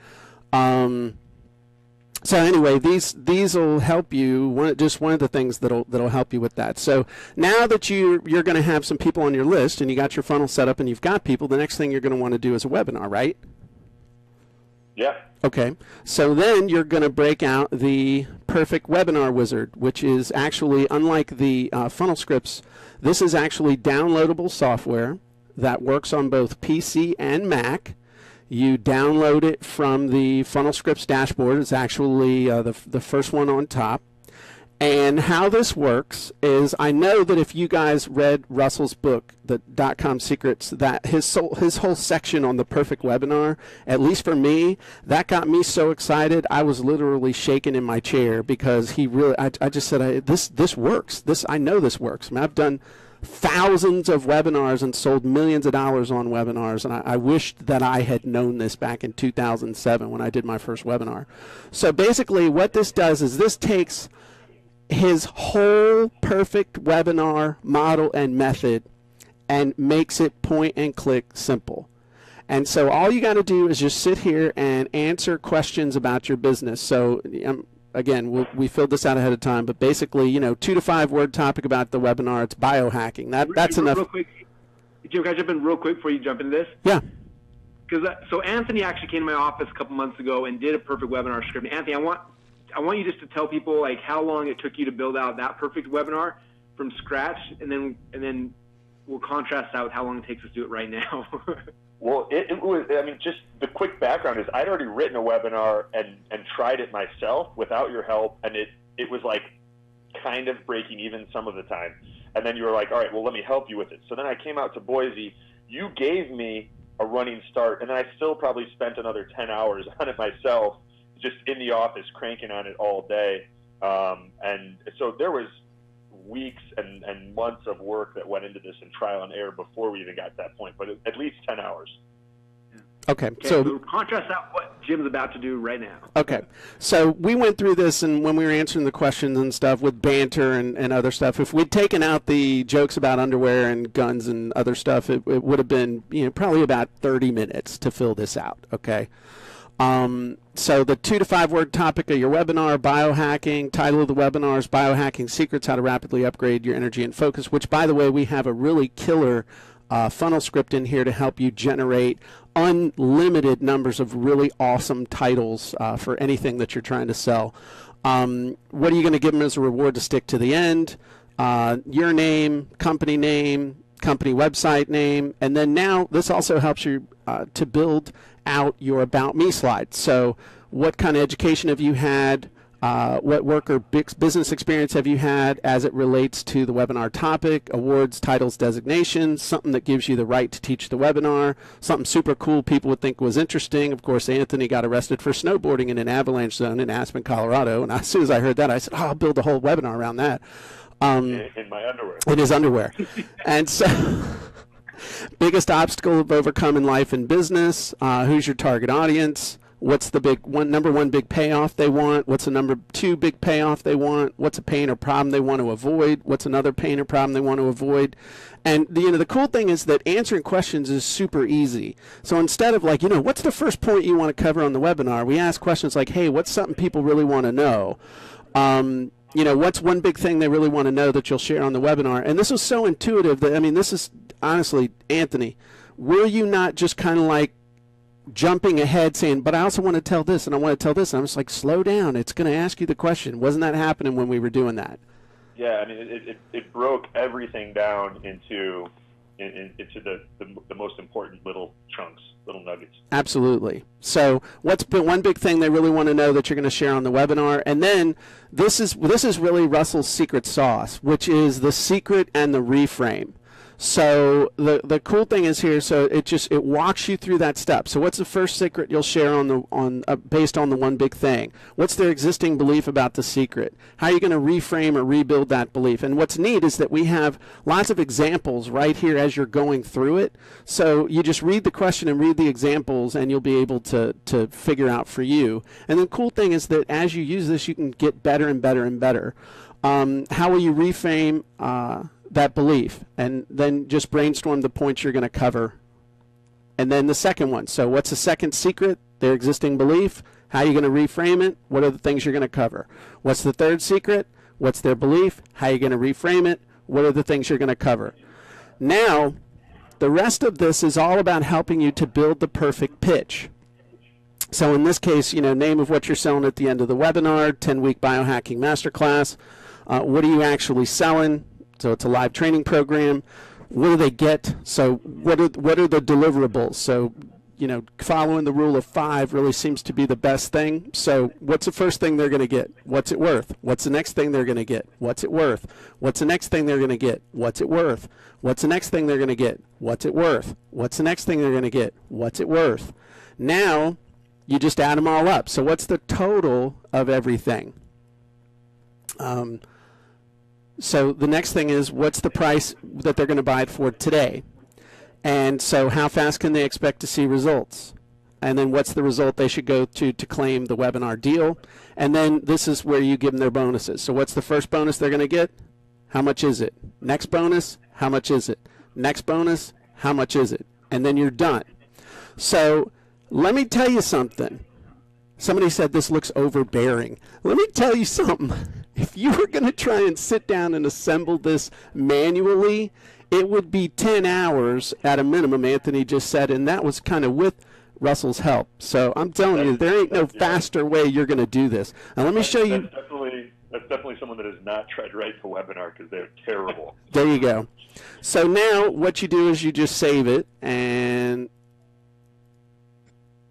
So anyway, these will help you. Just one of the things that'll help you with that. So now that you're going to have some people on your list and you got your funnel set up and you've got people, the next thing you're going to want to do is a webinar, right? Yeah. Okay, so then you're going to break out the perfect webinar wizard, which is actually, unlike the FunnelScripts, this is actually downloadable software that works on both PC and Mac. You download it from the FunnelScripts dashboard. It's actually the first one on top. And how this works is, I know that if you guys read Russell's book, the .com Secrets, that his whole section on the perfect webinar, at least for me, that got me so excited I was literally shaking in my chair, because he really, I just said, this works. I know this works. I mean, I've done thousands of webinars and sold millions of dollars on webinars, and I wished that I had known this back in 2007 when I did my first webinar. So basically what this does is this takes his whole perfect webinar model and method and makes it point and click simple. And so all you got to do is just sit here and answer questions about your business. So again, we filled this out ahead of time, but basically, 2 to 5 word topic about the webinar. It's biohacking. That's enough. Real quick, Jim, can I jump in real quick before you jump into this? Yeah. So Anthony actually came to my office a couple months ago and did a perfect webinar script. Anthony, I want you just to tell people like how long it took you to build out that perfect webinar from scratch, and then we'll contrast that with how long it takes us to do it right now. Well, it was, I mean, just the quick background is I'd already written a webinar and tried it myself without your help, and it was like kind of breaking even some of the time. And then you were like, all right, well, let me help you with it. So then I came out to Boise. You gave me a running start, and then I still probably spent another 10 hours on it myself, just in the office cranking on it all day. And so there was weeks and months of work that went into this and trial and error before we even got to that point, but at least 10 hours. Okay, so contrast out what Jim's about to do right now. Okay, so we went through this, and when we were answering the questions and stuff with banter and other stuff, if we'd taken out the jokes about underwear and guns and other stuff, it would have been probably about 30 minutes to fill this out. Okay. So the 2 to 5 word topic of your webinar, biohacking, title of the webinar is Biohacking Secrets, How to Rapidly Upgrade Your Energy and Focus, which, by the way, we have a really killer funnel script in here to help you generate unlimited numbers of really awesome titles for anything that you're trying to sell. What are you going to give them as a reward to stick to the end? Your name, company website name, and then now this also helps you to build out your About Me slide. So what kind of education have you had? What work or business experience have you had as it relates to the webinar topic, awards, titles, designations, something that gives you the right to teach the webinar, something super cool people would think was interesting. Of course, Anthony got arrested for snowboarding in an avalanche zone in Aspen, Colorado, and as soon as I heard that, I said, I'll build a whole webinar around that. In my underwear. In his underwear. And so, biggest obstacle of overcome in life and business, who's your target audience, what's the number one big payoff they want, what's the number 2 big payoff they want, what's a pain or problem they want to avoid, what's another pain or problem they want to avoid. And the cool thing is that answering questions is super easy. So instead of like, what's the first point you want to cover on the webinar, we ask questions like, hey, what's something people really want to know? What's one big thing they really want to know that you'll share on the webinar? And this was so intuitive that, this is honestly, Anthony, were you not just kind of like jumping ahead saying, but I also want to tell this and I want to tell this? And I'm just like, slow down. It's going to ask you the question. Wasn't that happening when we were doing that? Yeah, it broke everything down into the most important little chunks, little nuggets. Absolutely. So what's one big thing they really want to know that you're going to share on the webinar? And then this is really Russell's secret sauce, which is the secret and the reframe. So the cool thing is here, so it walks you through that step. So what's the first secret you'll share based on the one big thing? What's their existing belief about the secret? How are you going to reframe or rebuild that belief? And what's neat is that we have lots of examples right here as you're going through it. So you just read the question and read the examples, and you'll be able to figure out for you. And the cool thing is that as you use this, you can get better and better and better. How will you reframe that belief, and then just brainstorm the points you're going to cover. And then the second one, so what's the second secret? Their existing belief. How are you going to reframe it? What are the things you're going to cover? What's the third secret? What's their belief? How are you going to reframe it? What are the things you're going to cover? Now, the rest of this is all about helping you to build the perfect pitch. So in this case, name of what you're selling at the end of the webinar, 10-week biohacking masterclass. What are you actually selling? So it's a live training program. What do they get? So what are the deliverables? So, following the rule of 5 really seems to be the best thing. So what's the first thing they're going to get? What's it worth? What's the next thing they're going to get? What's it worth? What's the next thing they're going to get? What's it worth? What's the next thing they're going to get? What's it worth? What's the next thing they're going to get? What's it worth? Now you just add them all up. So what's the total of everything? So the next thing is, what's the price that they're going to buy it for today? And so how fast can they expect to see results? And then what's the result they should go to claim the webinar deal? And then this is where you give them their bonuses. So what's the first bonus they're going to get? How much is it? Next bonus, how much is it? Next bonus, how much is it? And then you're done. So let me tell you something. Somebody said this looks overbearing. Let me tell you something. If you were going to try and sit down and assemble this manually, it would be 10 hours at a minimum, Anthony just said, and that was kind of with Russell's help. So I'm telling you, there ain't no faster way you're going to do this. Now let me show you. That's definitely someone that has not tried to write the webinar because they're terrible. There you go. So now what you do is you just save it, and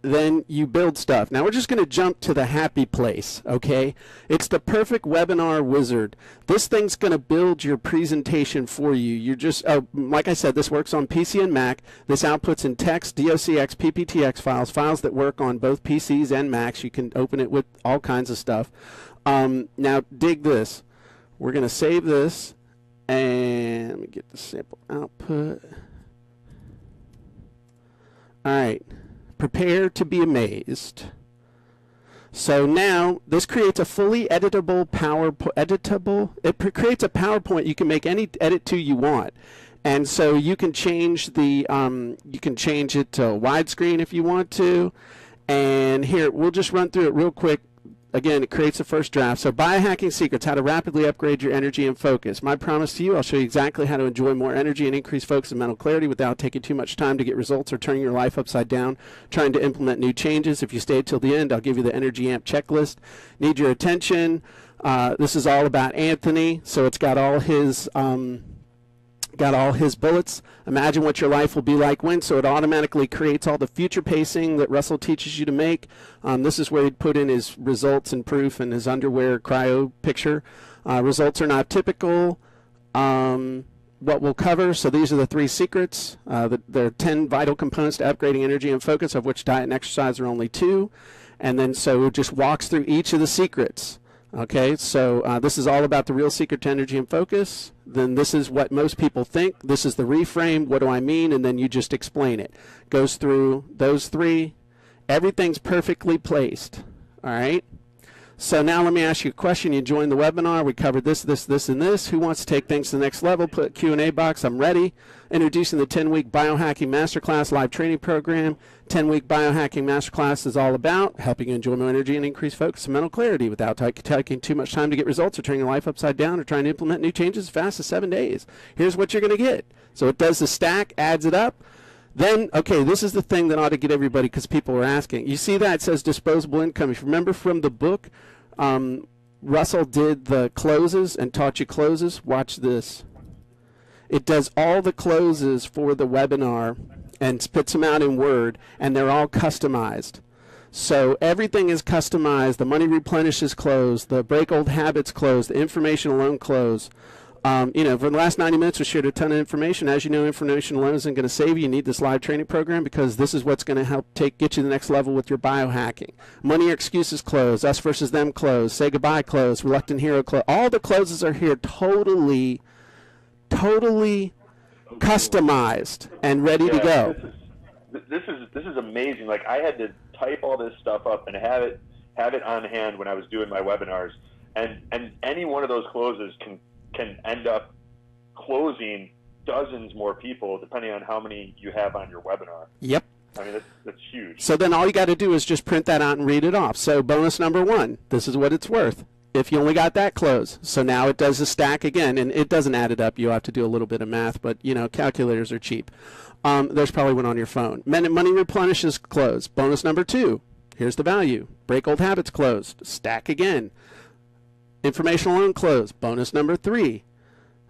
then you build stuff. Now we're just going to jump to the happy place, okay? It's the perfect webinar wizard. This thing's going to build your presentation for you. You're just, like I said, this works on PC and Mac. This outputs in text, DOCX, PPTX files that work on both PCs and Macs. You can open it with all kinds of stuff. Now dig this. We're going to save this, and let me get the sample output. All right. Prepare to be amazed. So now this creates a fully editable it creates a PowerPoint you can make any edit to you want. And so you can change the you can change it to widescreen if you want to. And here, we'll just run through it real quick. Again, it creates a first draft. So biohacking secrets, how to rapidly upgrade your energy and focus. My promise to you, I'll show you exactly how to enjoy more energy and increase focus and mental clarity without taking too much time to get results or turning your life upside down, trying to implement new changes. If you stay till the end, I'll give you the Energy Amp checklist. Need your attention. This is all about Anthony, so it's got all his bullets. Imagine what your life will be like when, so it automatically creates all the future pacing that Russell teaches you to make. This is where he'd put in his results and proof and his underwear cryo picture. Results are not typical. What we'll cover, so these are the 3 secrets. There are 10 vital components to upgrading energy and focus, of which diet and exercise are only 2. And then so it just walks through each of the secrets. Okay, so this is all about the real secret to energy and focus. Then this is what most people think. This is the reframe. What do I mean? And then you just explain it. Goes through those 3. Everything's perfectly placed. All right. So now let me ask you a question. You joined the webinar. We covered this, and this. Who wants to take things to the next level? Put Q&A box. I'm ready. Introducing the 10-week Biohacking Masterclass live training program. 10-week Biohacking Masterclass is all about helping you enjoy more energy and increase focus and mental clarity without taking too much time to get results or turning your life upside down or trying to implement new changes as fast as 7 days. Here's what you're going to get. So it does the stack, adds it up. Then, okay, this is the thing that ought to get everybody, because people were asking. You see that? It says disposable income. If you remember from the book, Russell did the closes and taught you closes. Watch this. It does all the closes for the webinar and spits them out in Word, and they're all customized. So everything is customized. The money replenishes close, the break old habits close, the information alone close. For the last 90 minutes, we shared a ton of information. As you know, information alone isn't going to save you. You need this live training program because this is what's going to help get you to the next level with your biohacking. Money or excuses close, us versus them close, say goodbye close, reluctant hero close. All the closes are here totally customized and ready to go. This is amazing. Like, I had to type all this stuff up and have it on hand when I was doing my webinars, and any one of those closes can end up closing dozens more people depending on how many you have on your webinar. Yep. I mean, that's huge. So then all you got to do is just print that out and read it off. So bonus number 1, this is what it's worth if you only got that close. So now it does a stack again, and it doesn't add it up. You have to do a little bit of math, but calculators are cheap. There's probably one on your phone. Money replenishes close. Bonus number 2, here's the value. Break old habits closed. Stack again. Information alone close. Bonus number 3.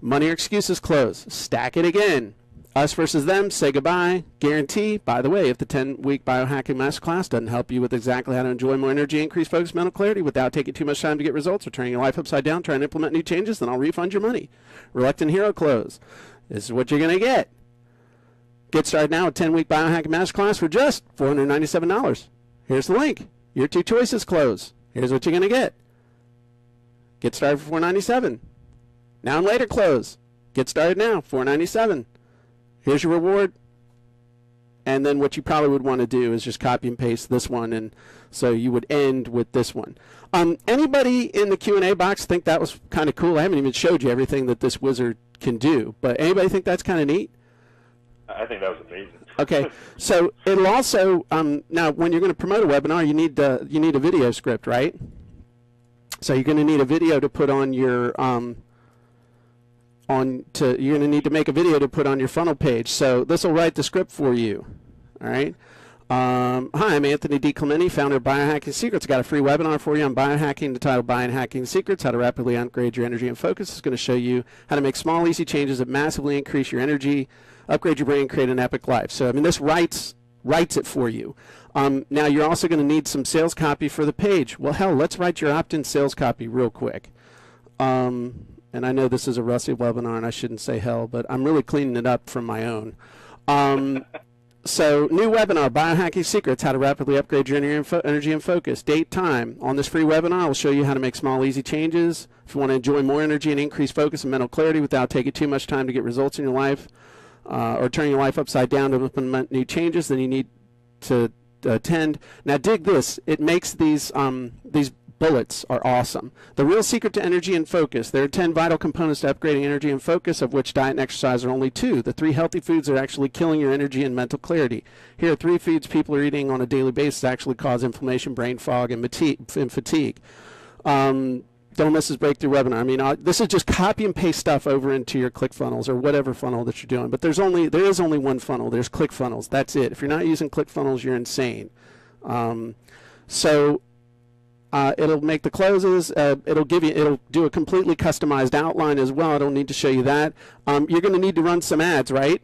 Money or excuses close. Stack it again. Us versus them, say goodbye. Guarantee, by the way, if the 10-week Biohacking Masterclass doesn't help you with exactly how to enjoy more energy, increase focus, mental clarity without taking too much time to get results or turning your life upside down, trying to implement new changes, then I'll refund your money. Reluctant hero close. This is what you're going to get. Get started now with 10-week Biohacking Masterclass for just $497. Here's the link. Your 2 choices close. Here's what you're going to get. Get started for $497. Now and later close. Get started now, $497. Here's your reward. And then what you probably would want to do is just copy and paste this one, and so you would end with this one. Anybody in the Q&A box think that was kind of cool? I haven't even showed you everything that this wizard can do, but anybody think that's kind of neat? I think that was amazing. Okay, so it'll also now when you're going to promote a webinar, you need a video script, right? So you're going to need a video to put on your you're going to need to make a video to put on your funnel page. So this will write the script for you. All right. Hi, I'm Anthony D. Clementi, founder of Biohacking Secrets. Got a free webinar for you on biohacking, the title Biohacking Secrets, how to rapidly upgrade your energy and focus. It's going to show you how to make small, easy changes that massively increase your energy, upgrade your brain, create an epic life. So, I mean, this writes it for you. Now, you're also going to need some sales copy for the page. Well, hell, let's write your opt-in sales copy real quick. And I know this is a rusty webinar, and I shouldn't say hell, but I'm really cleaning it up from my own. So, new webinar, Biohacking Secrets, how to rapidly upgrade your energy and focus. Date, time. On this free webinar, I'll show you how to make small, easy changes. If you want to enjoy more energy and increase focus and mental clarity without taking too much time to get results in your life, or turning your life upside down to implement new changes, then you need to attend. Now, dig this. It makes these bullets are awesome. The real secret to energy and focus. There are 10 vital components to upgrading energy and focus, of which diet and exercise are only 2. The 3 healthy foods that are actually killing your energy and mental clarity. Here are 3 foods people are eating on a daily basis that actually cause inflammation, brain fog, and fatigue. Don't miss this breakthrough webinar. I mean, this is just copy and paste stuff over into your Clickfunnels or whatever funnel that you're doing. But there is only one funnel. There's Clickfunnels. That's it. If you're not using Clickfunnels, you're insane. It'll make the closes. It'll do a completely customized outline as well. I don't need to show you that. You're going to need to run some ads, right?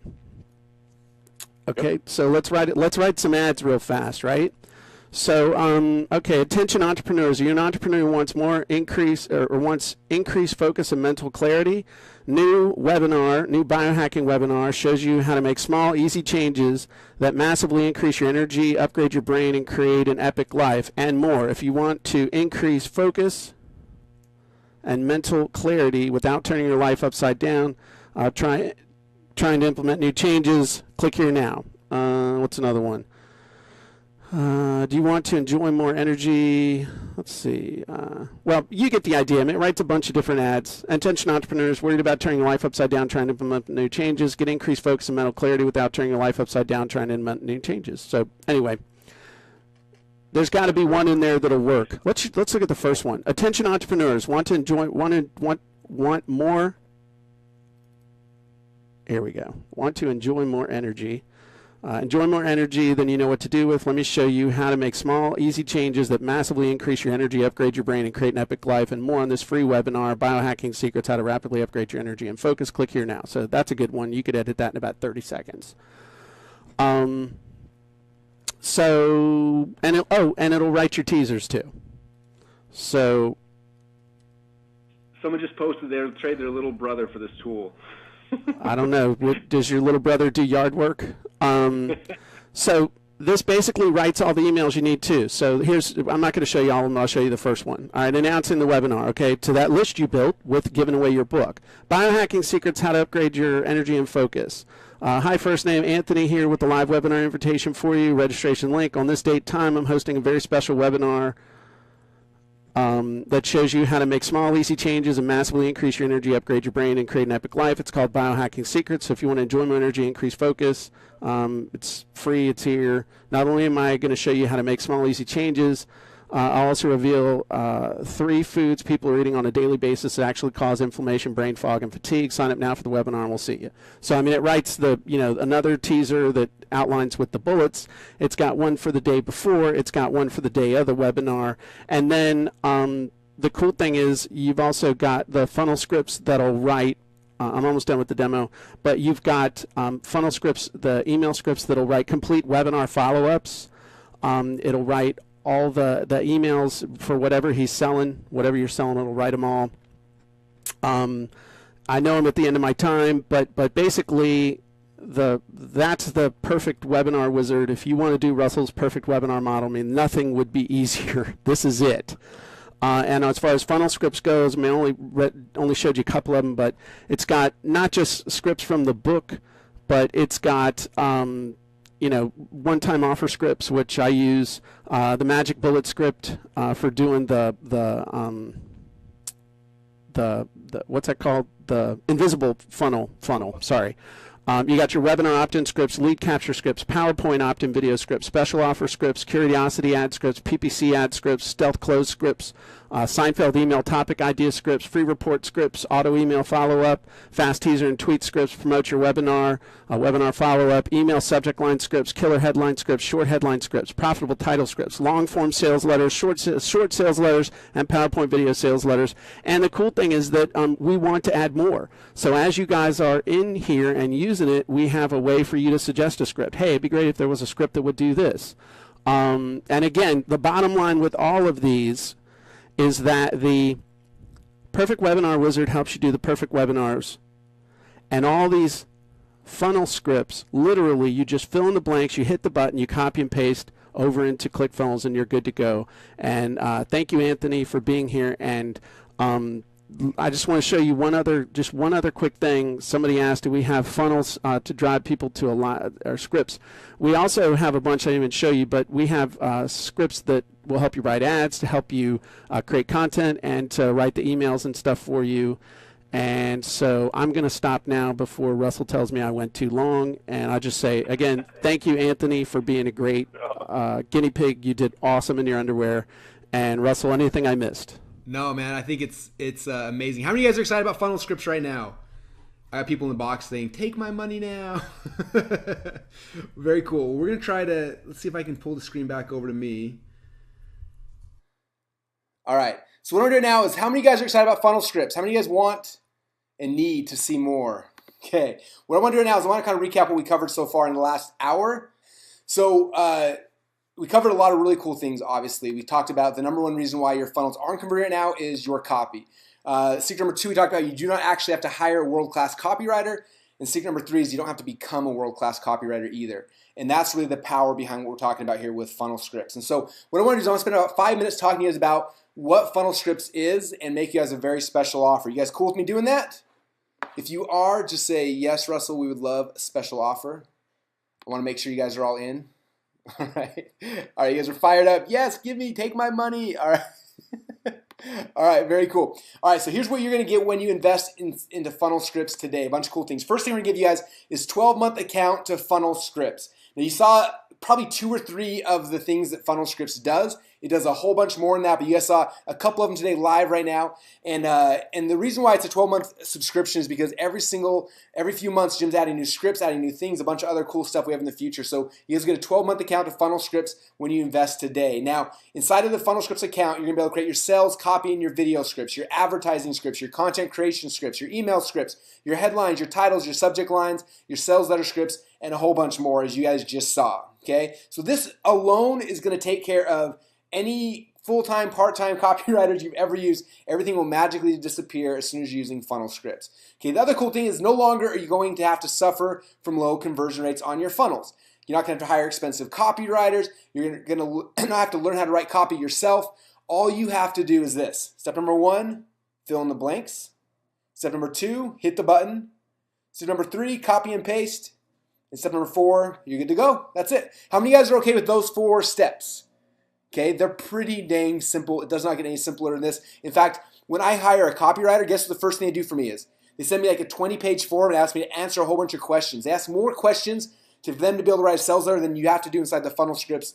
Okay, yep. So let's write some ads real fast, right? So, okay, attention entrepreneurs. You're an entrepreneur who wants wants increased focus and mental clarity. New biohacking webinar shows you how to make small, easy changes that massively increase your energy, upgrade your brain, and create an epic life, and more. If you want to increase focus and mental clarity without turning your life upside down, trying to implement new changes, click here now. What's another one? Do you want to enjoy more energy? Let's see. Well, you get the idea. I mean, it writes a bunch of different ads. Attention entrepreneurs worried about turning your life upside down, trying to implement new changes. Get increased focus and mental clarity without turning your life upside down, trying to implement new changes. So anyway, there's got to be one in there that'll work. Let's look at the first one. Attention entrepreneurs want more. Here we go. Want to enjoy more energy. Enjoy more energy than you know what to do with. Let me show you how to make small, easy changes that massively increase your energy, upgrade your brain, and create an epic life, and more on this free webinar, Biohacking Secrets, how to rapidly upgrade your energy and focus. Click here now. So that's a good one. You could edit that in about 30 seconds. And it'll write your teasers too. So someone just posted they'll trade their little brother for this tool. I don't know. Does your little brother do yard work? So this basically writes all the emails you need too. So I'm not going to show you all of them. I'll show you the first one. All right, announcing the webinar. Okay, to that list you built with giving away your book. Biohacking Secrets, how to upgrade your energy and focus. Hi, first name Anthony here with the live webinar invitation for you. Registration link. On this date time, I'm hosting a very special webinar that shows you how to make small, easy changes and massively increase your energy, upgrade your brain, and create an epic life. It's called Biohacking Secrets. So if you want to enjoy more energy, increase focus, it's free. It's here. Not only am I going to show you how to make small, easy changes, I'll also reveal 3 foods people are eating on a daily basis that actually cause inflammation, brain fog, and fatigue. Sign up now for the webinar, and we'll see you. So I mean, it writes another teaser that outlines with the bullets. It's got one for the day before. It's got one for the day of the webinar, and then the cool thing is you've also got the FunnelScripts that'll write. I'm almost done with the demo, but you've got FunnelScripts, the email scripts that'll write complete webinar follow-ups. It'll write all the emails for whatever he's selling, whatever you're selling, it'll write them all. I know I'm at the end of my time, but basically that's the perfect webinar wizard. If you want to do Russell's perfect webinar model, I mean, nothing would be easier. This is it. And as far as FunnelScripts goes, I mean, only showed you a couple of them, but it's got not just scripts from the book, but it's got one-time offer scripts, which I use, the magic bullet script for doing the what's that called? The invisible funnel. Sorry. You got your webinar opt-in scripts, lead capture scripts, PowerPoint opt-in video scripts, special offer scripts, curiosity ad scripts, PPC ad scripts, stealth close scripts, Seinfeld email topic idea scripts, free report scripts, auto email follow-up, fast teaser and tweet scripts, promote your webinar, webinar follow-up, email subject line scripts, killer headline scripts, short headline scripts, profitable title scripts, long-form sales letters, short sales letters, and PowerPoint video sales letters. And the cool thing is that we want to add more. So as you guys are in here and using it, we have a way for you to suggest a script. Hey, it'd be great if there was a script that would do this. And again, the bottom line with all of these is that the Perfect Webinar Wizard helps you do the perfect webinars. And all these funnel scripts, literally, you just fill in the blanks, you hit the button, you copy and paste over into Clickfunnels, and you're good to go. And thank you, Anthony, for being here. And I just want to show you one other quick thing. Somebody asked, do we have funnels to drive people to a lot, or scripts? We also have a bunch I didn't even show you, but we have scripts that will help you write ads, to help you create content, and to write the emails and stuff for you. And so I'm going to stop now before Russell tells me I went too long. And I just say, again, thank you, Anthony, for being a great guinea pig. You did awesome in your underwear. And Russell, anything I missed? No, man, I think it's amazing. How many of you guys are excited about FunnelScripts right now? I got people in the box saying, take my money now. Very cool. We're going to try to, let's see if I can pull the screen back over to me. All right. So what I'm doing now is, how many of you guys are excited about FunnelScripts? How many of you guys want and need to see more? Okay. What I want to do now is I want to kind of recap what we covered so far in the last hour. So we covered a lot of really cool things, obviously. We talked about the number one reason why your funnels aren't converting right now is your copy. Secret number 2, we talked about you do not actually have to hire a world-class copywriter. And secret number 3 is you don't have to become a world-class copywriter either. And that's really the power behind what we're talking about here with FunnelScripts. And so what I want to do is I want to spend about 5 minutes talking to you guys about what FunnelScripts is and make you guys a very special offer. You guys cool with me doing that? If you are, just say, yes, Russell, we would love a special offer. I want to make sure you guys are all in. All right. All right, you guys are fired up. Yes, take my money. All right. All right, very cool. All right, so here's what you're going to get when you invest into FunnelScripts today. A bunch of cool things. First thing we're going to give you guys is 12-month account to FunnelScripts. Now, you saw probably 2 or 3 of the things that FunnelScripts does. It does a whole bunch more than that, but you guys saw a couple of them today live right now. And the reason why it's a 12-month subscription is because every few months, Jim's adding new scripts, adding new things, a bunch of other cool stuff we have in the future. So you guys get a 12-month account to FunnelScripts when you invest today. Now, inside of the FunnelScripts account, you're going to be able to create your sales, copy, and your video scripts, your advertising scripts, your content creation scripts, your email scripts, your headlines, your titles, your subject lines, your sales letter scripts, and a whole bunch more, as you guys just saw. Okay, so this alone is going to take care of any full-time, part-time copywriters you've ever used. Everything will magically disappear as soon as you're using FunnelScripts. Okay, the other cool thing is no longer are you going to have to suffer from low conversion rates on your funnels. You're not going to have to hire expensive copywriters. You're going to not have to learn how to write copy yourself. All you have to do is this. Step number 1, fill in the blanks. Step number 2, hit the button. Step number 3, copy and paste. And step number 4, you're good to go. That's it. How many of you guys are okay with those 4 steps? Okay, they're pretty dang simple. It does not get any simpler than this. In fact, when I hire a copywriter, guess what the first thing they do for me is? They send me like a 20-page form and ask me to answer a whole bunch of questions. They ask more questions for them to be able to write a sales letter than you have to do inside the FunnelScripts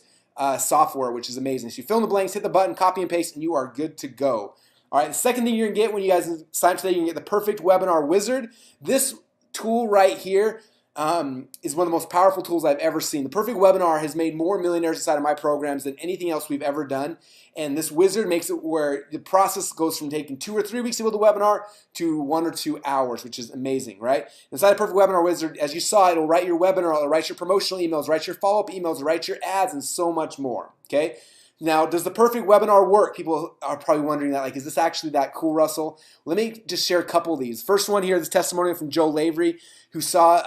software, which is amazing. So you fill in the blanks, hit the button, copy and paste, and you are good to go. All right, the second thing you're going to get when you guys sign up today, you're going to get the Perfect Webinar Wizard. This tool right here is one of the most powerful tools I've ever seen. The Perfect Webinar has made more millionaires inside of my programs than anything else we've ever done. And this wizard makes it where the process goes from taking 2 or 3 weeks to build a webinar to 1 or 2 hours, which is amazing, right? Inside of Perfect Webinar Wizard, as you saw, it'll write your webinar, it'll write your promotional emails, write your follow-up emails, write your ads, and so much more, okay? Now, does the Perfect Webinar work? People are probably wondering that, like, is this actually that cool, Russell? Let me just share a couple of these. First one here is a testimonial from Joe Lavery, who saw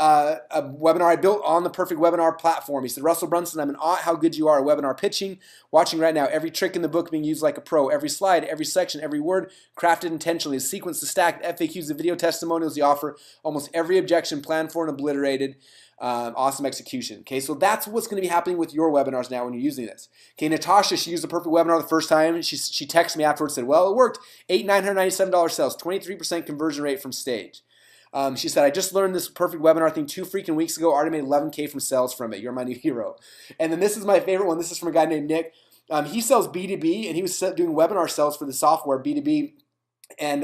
a webinar I built on the Perfect Webinar platform. He said, Russell Brunson, I'm in awe how good you are at webinar pitching. Watching right now, every trick in the book being used like a pro. Every slide, every section, every word crafted intentionally. The sequence, the stack, the FAQs, the video testimonials you offer. Almost every objection planned for and obliterated. Awesome execution. Okay, so that's what's going to be happening with your webinars now when you're using this. Okay, Natasha, she used the Perfect Webinar the first time. She texted me afterwards and said, well, it worked. $997 sales, 23% conversion rate from stage. She said, I just learned this perfect webinar thing 2 freaking weeks ago. Already made 11K from sales from it. You're my new hero. And then this is my favorite one. This is from a guy named Nick. He sells B2B, and he was doing webinar sales for the software B2B. And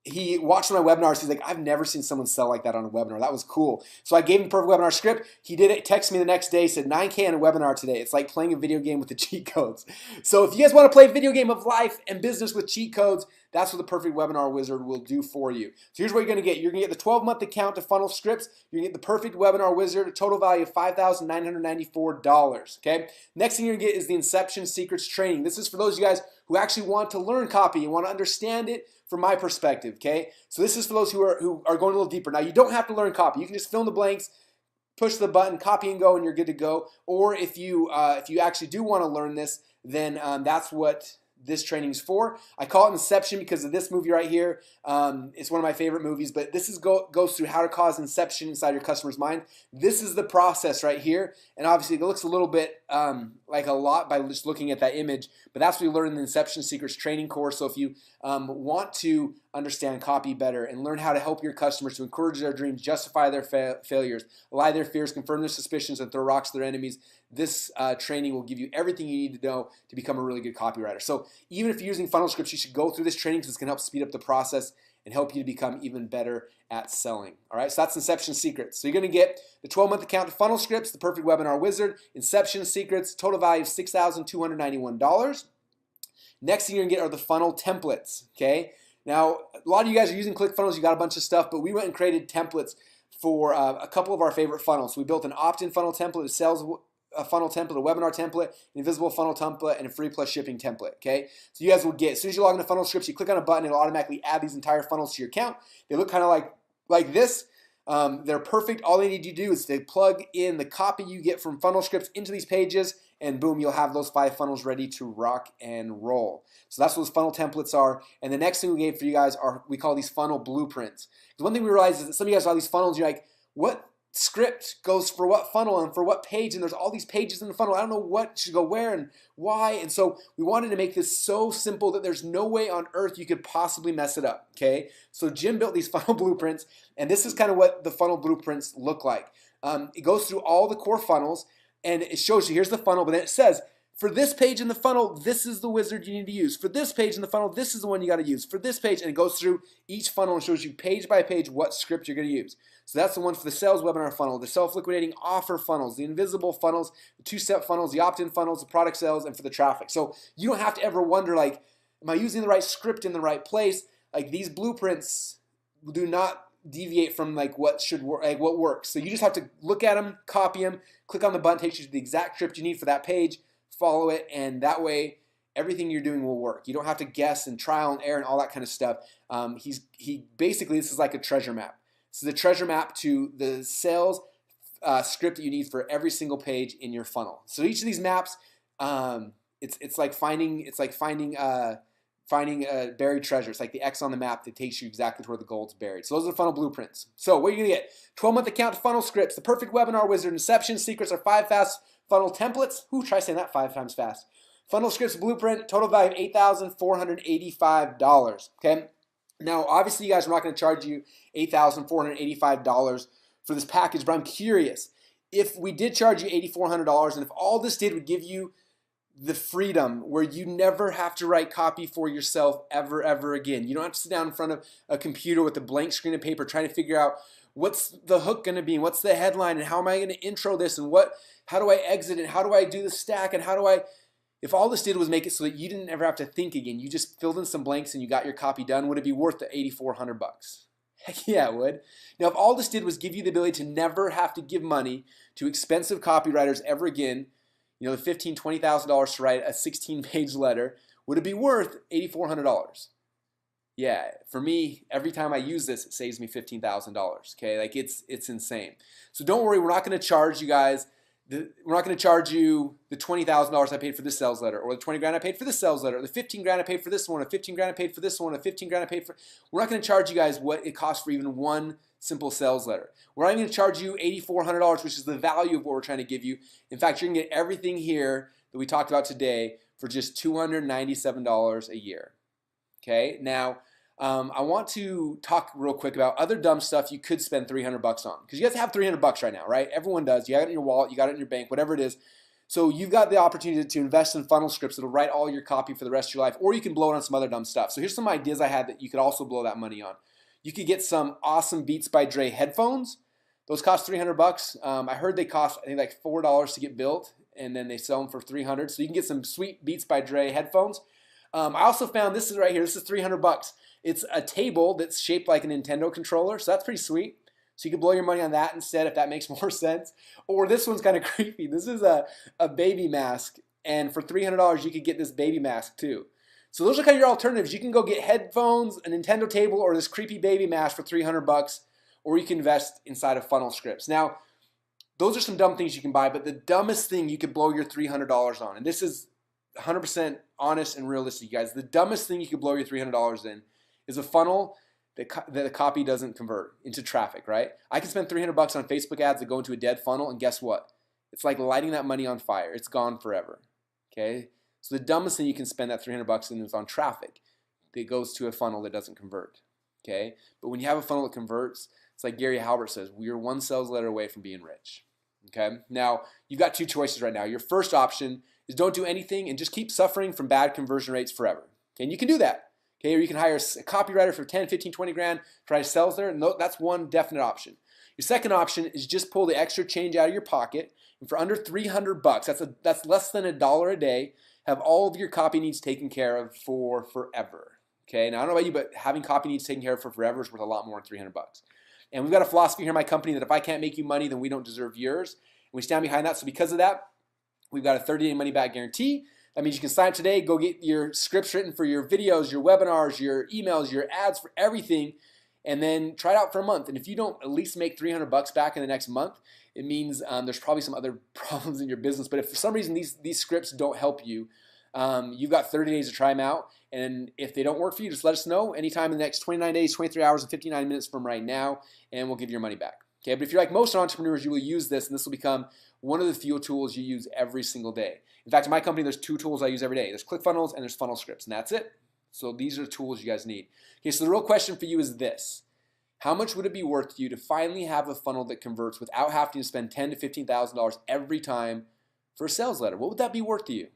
he watched my webinars. He's like, I've never seen someone sell like that on a webinar. That was cool. So I gave him perfect webinar script. He did it. Texted me the next day. Said 9K on a webinar today. It's like playing a video game with the cheat codes. So if you guys want to play a video game of life and business with cheat codes, that's what the perfect webinar wizard will do for you. So here's what you're going to get. You're going to get the 12-month account to FunnelScripts. You're going to get the perfect webinar wizard, a total value of $5,994. Okay. Next thing you're going to get is the Inception Secrets training. This is for those of you guys who actually want to learn copy and want to understand it from my perspective. Okay. So this is for those who are going a little deeper. Now you don't have to learn copy. You can just fill in the blanks, push the button, copy and go, and you're good to go. Or if you actually do want to learn this, then that's what this training is for. I call it Inception because of this movie right here. It's one of my favorite movies, but this goes through how to cause inception inside your customer's mind. This is the process right here, and obviously it looks a little bit like a lot by just looking at that image, but that's what you learn in the Inception Secrets training course. So if you want to understand copy better and learn how to help your customers to encourage their dreams, justify their failures, allay their fears, confirm their suspicions, and throw rocks to their enemies, this training will give you everything you need to know to become a really good copywriter. So even if you're using FunnelScripts, you should go through this training because it's going to help speed up the process and help you to become even better at selling. All right, so that's Inception Secrets. So you're going to get the 12-month account to FunnelScripts, the perfect webinar wizard, Inception Secrets, total value of $6,291. Next thing you're going to get are the funnel templates. Okay, now a lot of you guys are using Clickfunnels. You got a bunch of stuff, but we went and created templates for a couple of our favorite funnels. So we built an opt-in funnel template, a sales funnel template, a webinar template, an invisible funnel template, and a free plus shipping template. Okay, so you guys will get, as soon as you log into FunnelScripts, you click on a button, it'll automatically add these entire funnels to your account. They look kind of like this. They're perfect. All they need you to do is to plug in the copy you get from FunnelScripts into these pages, and boom, you'll have those 5 funnels ready to rock and roll. So that's what those funnel templates are. And the next thing we gave for you guys are, we call these funnel blueprints. Because one thing we realized is that some of you guys saw these funnels, you're like, what script goes for what funnel and for what page, and there's all these pages in the funnel. I don't know what should go where and why. And so we wanted to make this so simple that there's no way on earth you could possibly mess it up. Okay, so Jim built these funnel blueprints, and this is kind of what the funnel blueprints look like. It goes through all the core funnels, and it shows you here's the funnel, but then it says, for this page in the funnel, this is the wizard you need to use. For this page in the funnel, this is the one you got to use. For this page, and it goes through each funnel and shows you page by page what script you're going to use. So that's the one for the sales webinar funnel, the self-liquidating offer funnels, the invisible funnels, the 2-step funnels, the opt-in funnels, the product sales, and for the traffic. So you don't have to ever wonder, like, am I using the right script in the right place? Like, these blueprints do not deviate from like what should work, like what works. So you just have to look at them, copy them, click on the button, takes you to the exact script you need for that page, follow it, and that way everything you're doing will work. You don't have to guess and trial and error and all that kind of stuff. He basically, this is like a treasure map. This is a treasure map to the sales script that you need for every single page in your funnel. So each of these maps, it's like finding buried treasure. It's like the X on the map that takes you exactly to where the gold's buried. So those are the funnel blueprints. So what are you gonna get? 12-month account to FunnelScripts, the perfect webinar wizard, Inception Secrets, are 5 fast funnel templates. Ooh, try saying that 5 times fast. FunnelScripts blueprint, total value of $8,485. Okay. Now, obviously, you guys are not going to charge you $8,485 for this package, but I'm curious if we did charge you $8,400, and if all this did would give you the freedom where you never have to write copy for yourself ever again. You don't have to sit down in front of a computer with a blank screen of paper trying to figure out what's the hook going to be, and what's the headline, and how am I going to intro this, and how do I exit it, how do I do the stack, and if all this did was make it so that you didn't ever have to think again, you just filled in some blanks and you got your copy done, would it be worth the $8,400? Heck yeah, it would. Now, if all this did was give you the ability to never have to give money to expensive copywriters ever again, the $15,000, $20,000 to write a 16-page letter, would it be worth $8,400? Yeah, for me, every time I use this, it saves me $15,000. Okay, like it's insane. So don't worry, we're not going to charge you guys. We're not going to charge you the $20,000 I paid for this sales letter, or the 20 grand I paid for this sales letter, or the 15 grand I paid for this one, or 15 grand I paid for this one, or 15 grand I paid for. We're not going to charge you guys what it costs for even one simple sales letter. We're not even going to charge you $8,400, which is the value of what we're trying to give you. In fact, you're going to get everything here that we talked about today for just $297 a year. Okay, now I want to talk real quick about other dumb stuff you could spend $300 on, because you guys have $300 right now, right? Everyone does. You got it in your wallet, you got it in your bank, whatever it is. So you've got the opportunity to invest in FunnelScripts that'll write all your copy for the rest of your life, or you can blow it on some other dumb stuff. So here's some ideas I had that you could also blow that money on. You could get some awesome Beats by Dre headphones. Those cost $300. I heard they cost, I think, like $4 to get built, and then they sell them for $300. So you can get some sweet Beats by Dre headphones. I also found this is right here. This is $300. It's a table that's shaped like a Nintendo controller, so that's pretty sweet. So you can blow your money on that instead, if that makes more sense. Or this one's kind of creepy. This is a baby mask, and for $300 you could get this baby mask too. So those are kind of your alternatives. You can go get headphones, a Nintendo table, or this creepy baby mask for $300, or you can invest inside of FunnelScripts. Now, those are some dumb things you can buy, but the dumbest thing you could blow your $300 on, and this is 100% honest and realistic, you guys, the dumbest thing you could blow your $300 in is a funnel that the copy doesn't convert into traffic, right? I can spend $300 on Facebook ads that go into a dead funnel, and guess what? It's like lighting that money on fire. It's gone forever, okay? So the dumbest thing you can spend that $300 in is on traffic that goes to a funnel that doesn't convert, okay? But when you have a funnel that converts, it's like Gary Halbert says, we are one sales letter away from being rich, okay? Now, you've got two choices right now. Your first option is don't do anything and just keep suffering from bad conversion rates forever, okay? And you can do that. Okay, or you can hire a copywriter for 10, 15, 20 grand, try to sell there, and that's one definite option. Your second option is just pull the extra change out of your pocket, and for under $300, that's less than $1 a day, have all of your copy needs taken care of for forever. Okay, now I don't know about you, but having copy needs taken care of for forever is worth a lot more than $300. And we've got a philosophy here in my company that if I can't make you money, then we don't deserve yours. And we stand behind that, so because of that, we've got a 30-day money-back guarantee. That means you can sign up today, go get your scripts written for your videos, your webinars, your emails, your ads, for everything, and then try it out for a month. And if you don't at least make $300 back in the next month, it means there's probably some other problems in your business. But if for some reason these scripts don't help you, you've got 30 days to try them out. And if they don't work for you, just let us know anytime in the next 29 days, 23 hours, and 59 minutes from right now, and we'll give you your money back. Okay, but if you're like most entrepreneurs, you will use this, and this will become one of the few tools you use every single day. In fact, in my company, there's two tools I use every day. There's Clickfunnels and there's FunnelScripts, and that's it. So these are the tools you guys need. Okay, so the real question for you is this. How much would it be worth to you to finally have a funnel that converts without having to spend $10,000 to $15,000 every time for a sales letter? What would that be worth to you?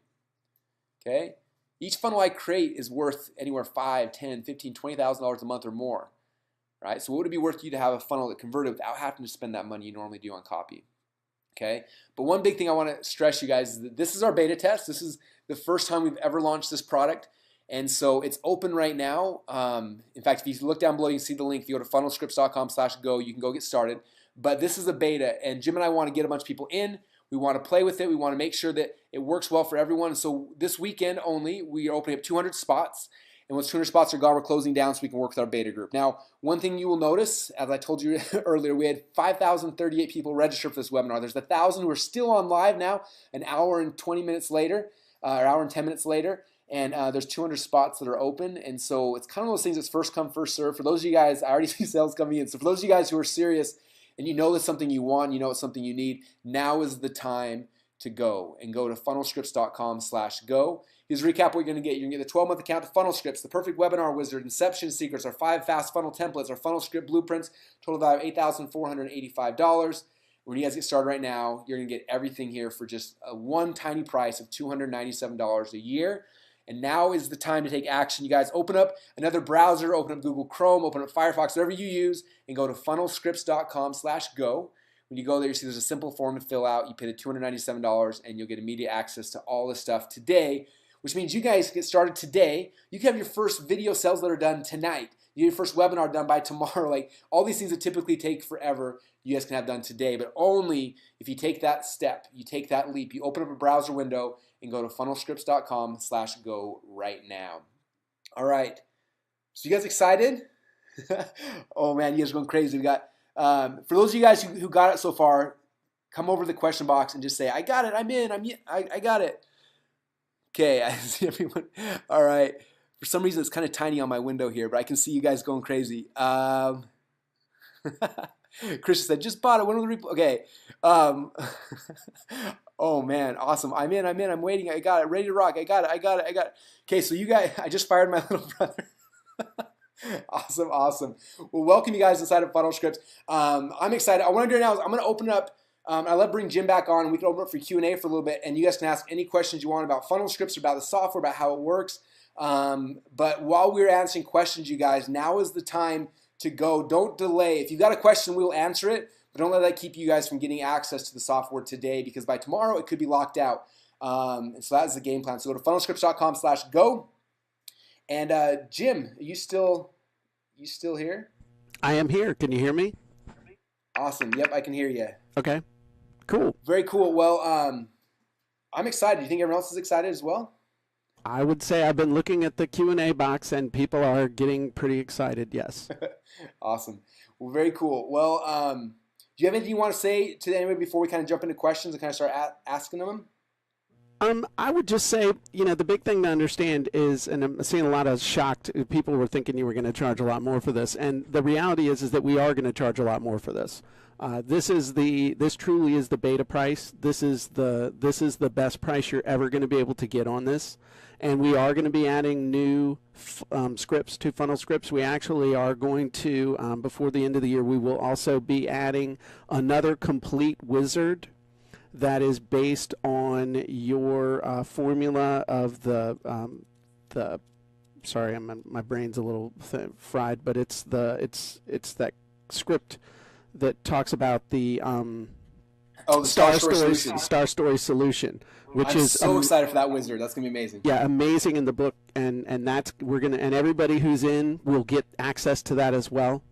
Okay, each funnel I create is worth anywhere $5,000, $10,000, $15,000, $20,000 a month or more. Right? So what would it be worth to you to have a funnel that converted without having to spend that money you normally do on copy? Okay, but one big thing I want to stress you guys is that this is our beta test. This is the first time we've ever launched this product, and so it's open right now. In fact, if you look down below, you can see the link. If you go to funnelscripts.com/go, you can go get started. But this is a beta, and Jim and I want to get a bunch of people in. We want to play with it. We want to make sure that it works well for everyone. So this weekend only, we are opening up 200 spots. And once 200 spots are gone, we're closing down so we can work with our beta group. Now, one thing you will notice, as I told you earlier, we had 5,038 people register for this webinar. There's 1,000 who are still on live now, an hour and 20 minutes later, or hour and 10 minutes later. And there's 200 spots that are open. And so it's kind of one of those things that's first come, first serve. For those of you guys, I already see sales coming in. So for those of you guys who are serious and you know it's something you want, you know it's something you need, now is the time to go. And go to funnelscripts.com/go. Here's a recap what you're going to get. You're going to get the 12-month account to FunnelScripts, the perfect webinar wizard, inception secrets, our 5 fast funnel templates, our funnel script blueprints, total value of $8,485. When you guys get started right now, you're going to get everything here for just one tiny price of $297 a year. And now is the time to take action. You guys open up another browser, open up Google Chrome, open up Firefox, whatever you use, and go to funnelscripts.com/go. When you go there, you see there's a simple form to fill out. You pay the $297, and you'll get immediate access to all this stuff today, which means you guys get started today. You can have your first video sales letter done tonight. You get your first webinar done by tomorrow. Like all these things that typically take forever, you guys can have done today, but only if you take that step, you take that leap, you open up a browser window and go to funnelscripts.com/go right now. All right, so you guys excited? Oh man, you guys are going crazy. We got, for those of you guys who got it so far, come over to the question box and just say, I got it, I'm in, I got it. Okay, I see everyone. All right. For some reason, it's kind of tiny on my window here, but I can see you guys going crazy. Chris said, just bought it. When will the okay. Oh, man. Awesome. I'm in. I'm waiting. I got it. Ready to rock. I got it. Okay, so you guys, I just fired my little brother. Awesome, awesome. Well, welcome you guys inside of FunnelScripts. I'm excited. I want to do it now is I'm going to open up. I love bring Jim back on. We can open up for Q&A for a little bit, and you guys can ask any questions you want about FunnelScripts, about the software, about how it works. But while we're answering questions, you guys, now is the time to go. Don't delay. If you've got a question, we'll answer it, but don't let that keep you guys from getting access to the software today, because by tomorrow it could be locked out. And so that is the game plan. So go to funnelscripts.com/go. And Jim, are you still here? I am here. Can you hear me? Awesome. Yep, I can hear you. Okay. Cool. Very cool. Well, I'm excited. Do you think everyone else is excited as well? I would say I've been looking at the Q&A box, and people are getting pretty excited, yes. Awesome. Well, very cool. Well, do you have anything you want to say to anybody before we kind of jump into questions and kind of start asking them? I would just say, the big thing to understand is, and I'm seeing a lot of shocked people were thinking you were going to charge a lot more for this, and the reality is that we are going to charge a lot more for this. This truly is the beta price. This is the best price you're ever going to be able to get on this, and we are going to be adding new scripts to FunnelScripts. We actually are going to, before the end of the year, we will also be adding another complete wizard that is based on your formula of the sorry, my brain's a little fried, but it's that script that talks about the Star Story solution, which I'm is so excited for that wizard. That's gonna be amazing. Yeah, amazing in the book, and that's and everybody who's in will get access to that as well.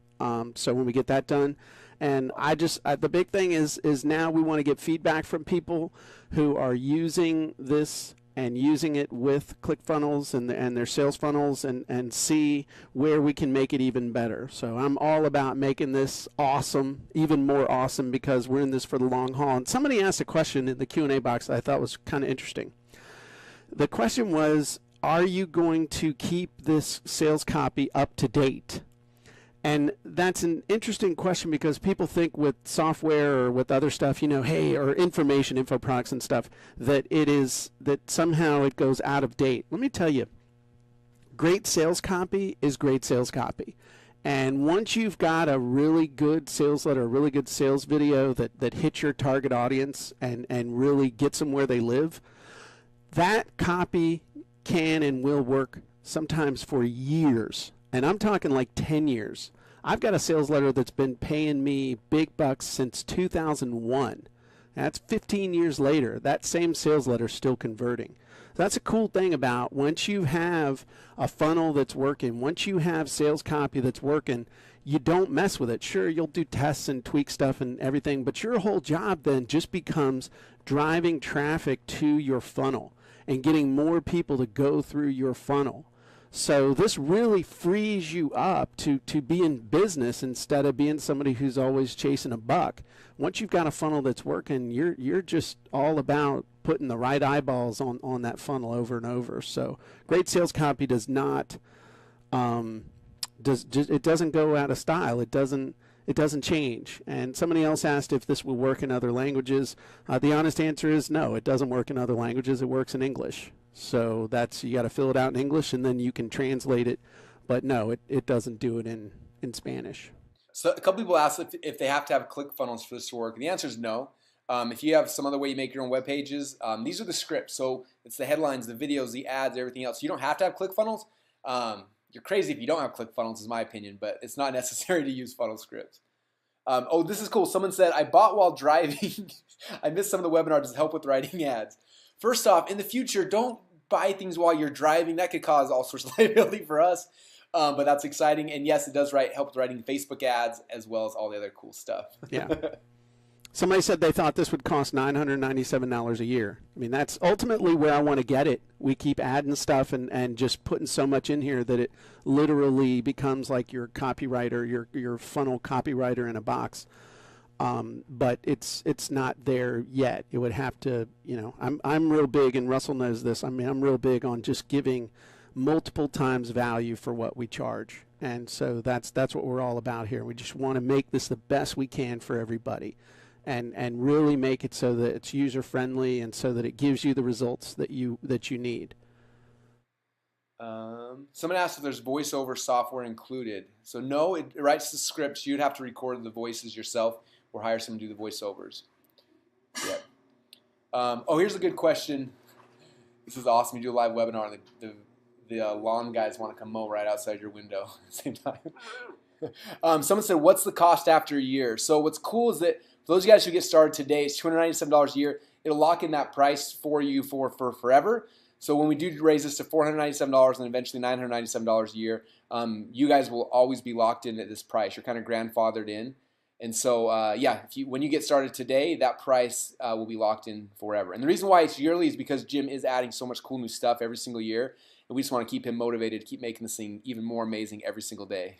So when we get that done. And the big thing is now we want to get feedback from people who are using this and using it with Clickfunnels and their sales funnels and see where we can make it even better. So I'm all about making this awesome, even more awesome, because we're in this for the long haul. And somebody asked a question in the Q&A box that I thought was kind of interesting. The question was, are you going to keep this sales copy up to date? And that's an interesting question, because people think with software or with other stuff, or info products and stuff, that somehow it goes out of date. Let me tell you, great sales copy is great sales copy. And once you've got a really good sales letter, a really good sales video that hits your target audience and really gets them where they live, that copy can and will work sometimes for years. And I'm talking like 10 years. I've got a sales letter that's been paying me big bucks since 2001. That's 15 years later. That same sales letter is still converting. So that's a cool thing about once you have a funnel that's working, once you have sales copy that's working, you don't mess with it. Sure, you'll do tests and tweak stuff and everything, but your whole job then just becomes driving traffic to your funnel and getting more people to go through your funnel. So this really frees you up to be in business instead of being somebody who's always chasing a buck. Once you've got a funnel that's working, you're just all about putting the right eyeballs on that funnel over and over. So great sales copy does not it doesn't go out of style. It doesn't change. And somebody else asked if this will work in other languages. The honest answer is no, it doesn't work in other languages. It works in English. So you got to fill it out in English, and then you can translate it. But no, it doesn't do it in Spanish. So a couple people asked if they have to have ClickFunnels for this to work. The answer is no. If you have some other way you make your own web pages, these are the scripts. So it's the headlines, the videos, the ads, everything else. You don't have to have ClickFunnels. You're crazy if you don't have ClickFunnels, is my opinion, but it's not necessary to use FunnelScripts. This is cool. Someone said, I bought while driving. I missed some of the webinar. Does it help with writing ads? First off, in the future, don't buy things while you're driving. That could cause all sorts of liability for us, but that's exciting. And yes, it does help with writing Facebook ads as well as all the other cool stuff. Yeah. Somebody said they thought this would cost $997 a year. I mean, that's ultimately where I want to get it. We keep adding stuff and just putting so much in here that it literally becomes like your copywriter, your funnel copywriter in a box. But it's not there yet. It would have to, I'm real big, and Russell knows this. I mean, I'm real big on just giving multiple times value for what we charge. And so that's what we're all about here. We just want to make this the best we can for everybody. And really make it so that it's user friendly and so that it gives you the results that you need. Someone asked if there's voiceover software included. So no, it writes the scripts. You'd have to record the voices yourself or hire someone to do the voiceovers. Yeah. Oh, here's a good question. This is awesome. You do a live webinar, and the lawn guys want to come mow right outside your window at the same time. Someone said, what's the cost after a year? So what's cool is that for those of you guys who get started today, it's $297 a year. It'll lock in that price for you for forever. So when we do raise this to $497 and eventually $997 a year, you guys will always be locked in at this price. You're kind of grandfathered in. And so, yeah, when you get started today, that price will be locked in forever. And the reason why it's yearly is because Jim is adding so much cool new stuff every single year. And we just want to keep him motivated to keep making this thing even more amazing every single day.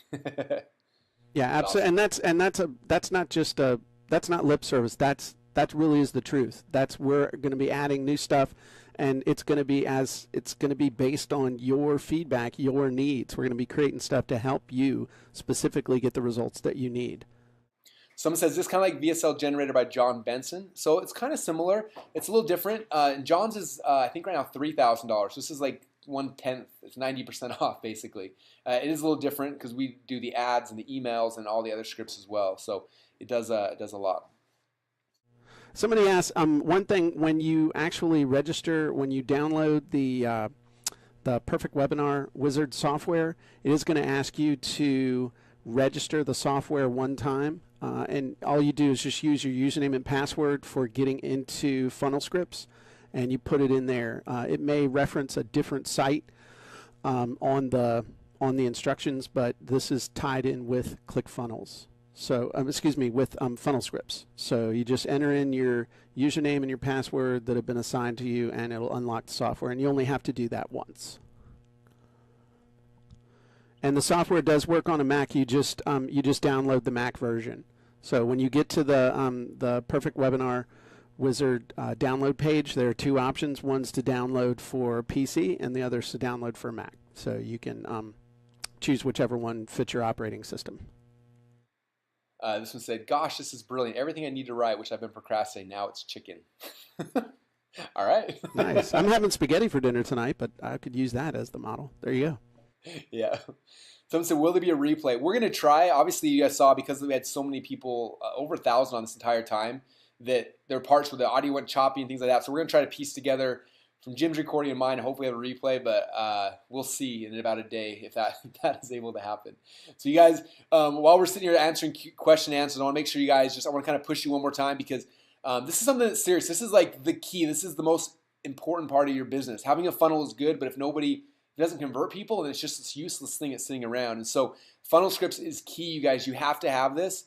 Yeah, absolutely. And that's not just that's not lip service. That really is the truth. We're going to be adding new stuff, and it's going to be based on your feedback, your needs. We're going to be creating stuff to help you specifically get the results that you need. Someone says, this kind of like VSL generated by John Benson. So it's kind of similar. It's a little different. And John's is, I think right now, $3,000. This is like 1/10. It's 90% off, basically. It is a little different because we do the ads and the emails and all the other scripts as well. So it does a lot. Somebody asked, one thing, when you actually register, when you download the Perfect Webinar Wizard software, it is going to ask you to register the software one time. And all you do is just use your username and password for getting into FunnelScripts, and you put it in there. It may reference a different site on the instructions, but this is tied in with Clickfunnels. So, with FunnelScripts. So you just enter in your username and your password that have been assigned to you, and it'll unlock the software. And you only have to do that once. And the software does work on a Mac. You just download the Mac version. So when you get to the Perfect Webinar Wizard download page, there are two options. One's to download for PC, and the other's to download for Mac. So you can choose whichever one fits your operating system. This one said, gosh, this is brilliant. Everything I need to write, which I've been procrastinating. Now it's chicken. All right. Nice. I'm having spaghetti for dinner tonight, but I could use that as the model. There you go. Yeah. Someone said, will there be a replay? We're going to try. Obviously, you guys saw, because we had so many people, over 1,000 on this entire time, that there are parts where the audio went choppy and things like that. So we're going to try to piece together from Jim's recording and mine, and hopefully have a replay, but we'll see in about a day if that is able to happen. So you guys, while we're sitting here answering question and answers, I want to make sure you guys I want to kind of push you one more time, because this is something that's serious. This is like the key. This is the most important part of your business. Having a funnel is good, but if it doesn't convert people, then it's just this useless thing that's sitting around. And so FunnelScripts is key, you guys. You have to have this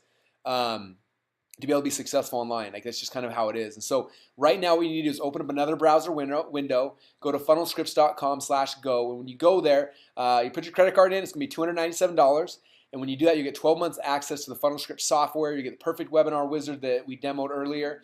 to be able to be successful online. Like, that's just kind of how it is. And so right now what you need to do is open up another browser window, go to funnelscripts.com/go. And when you go there, you put your credit card in. It's going to be $297. And when you do that, you get 12 months access to the FunnelScripts software. You get the Perfect Webinar Wizard that we demoed earlier.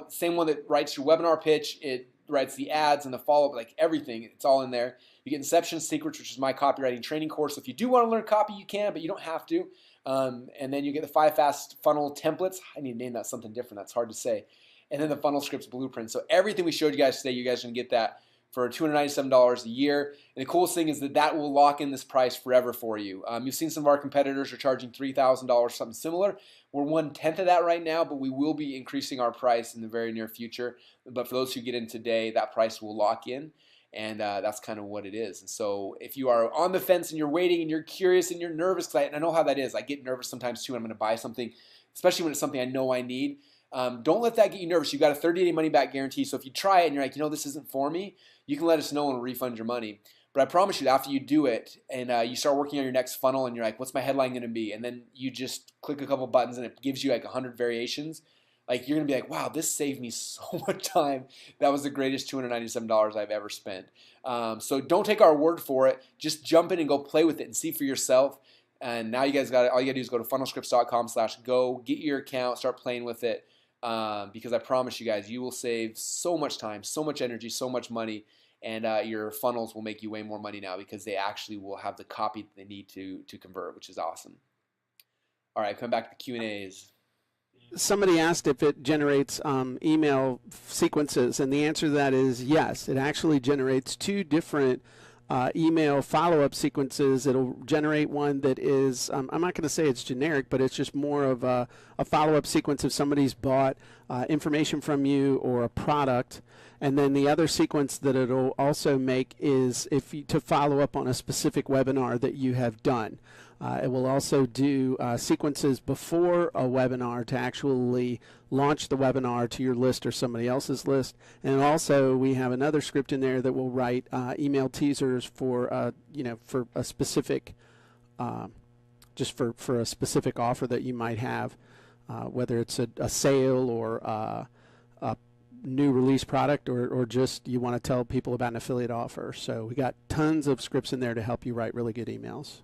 Same one that writes your webinar pitch. It writes the ads and the follow-up, like everything. It's all in there. You get Inception Secrets, which is my copywriting training course. If you do want to learn copy, you can, but you don't have to. And then you get the 5 fast funnel templates. I need to name that something different. That's hard to say. And then the FunnelScripts blueprint. So everything we showed you guys today, you guys can get that for $297 a year. And the coolest thing is that will lock in this price forever for you. You've seen some of our competitors are charging $3,000, something similar. We're 1/10 of that right now, but we will be increasing our price in the very near future. But for those who get in today, that price will lock in. And that's kind of what it is. And so if you are on the fence and you're waiting and you're curious and you're nervous, because I know how that is. I get nervous sometimes too when I'm going to buy something, especially when it's something I know I need. Don't let that get you nervous. You've got a 30-day money-back guarantee. So if you try it and you're like, this isn't for me, you can let us know and we'll refund your money. But I promise you, after you do it and you start working on your next funnel and you're like, what's my headline going to be? And then you just click a couple buttons and it gives you like 100 variations. Like, you're going to be like, wow, this saved me so much time. That was the greatest $297 I've ever spent. So don't take our word for it. Just jump in and go play with it and see for yourself. And now you guys got it. All you got to do is go to funnelscripts.com/go, get your account, start playing with it. Because I promise you guys, you will save so much time, so much energy, so much money. And your funnels will make you way more money now because they actually will have the copy that they need to convert, which is awesome. All right, come back to the Q&As. Somebody asked if it generates email sequences, and the answer to that is yes. It actually generates 2 different email follow-up sequences. It'll generate one that is, I'm not going to say it's generic, but it's just more of a follow-up sequence if somebody's bought information from you or a product. And then the other sequence that it'll also make is to follow up on a specific webinar that you have done. It will also do sequences before a webinar to actually launch the webinar to your list or somebody else's list. And also we have another script in there that will write email teasers for for a specific just for a specific offer that you might have, whether it's a sale or a new release product or just you want to tell people about an affiliate offer. So we got tons of scripts in there to help you write really good emails.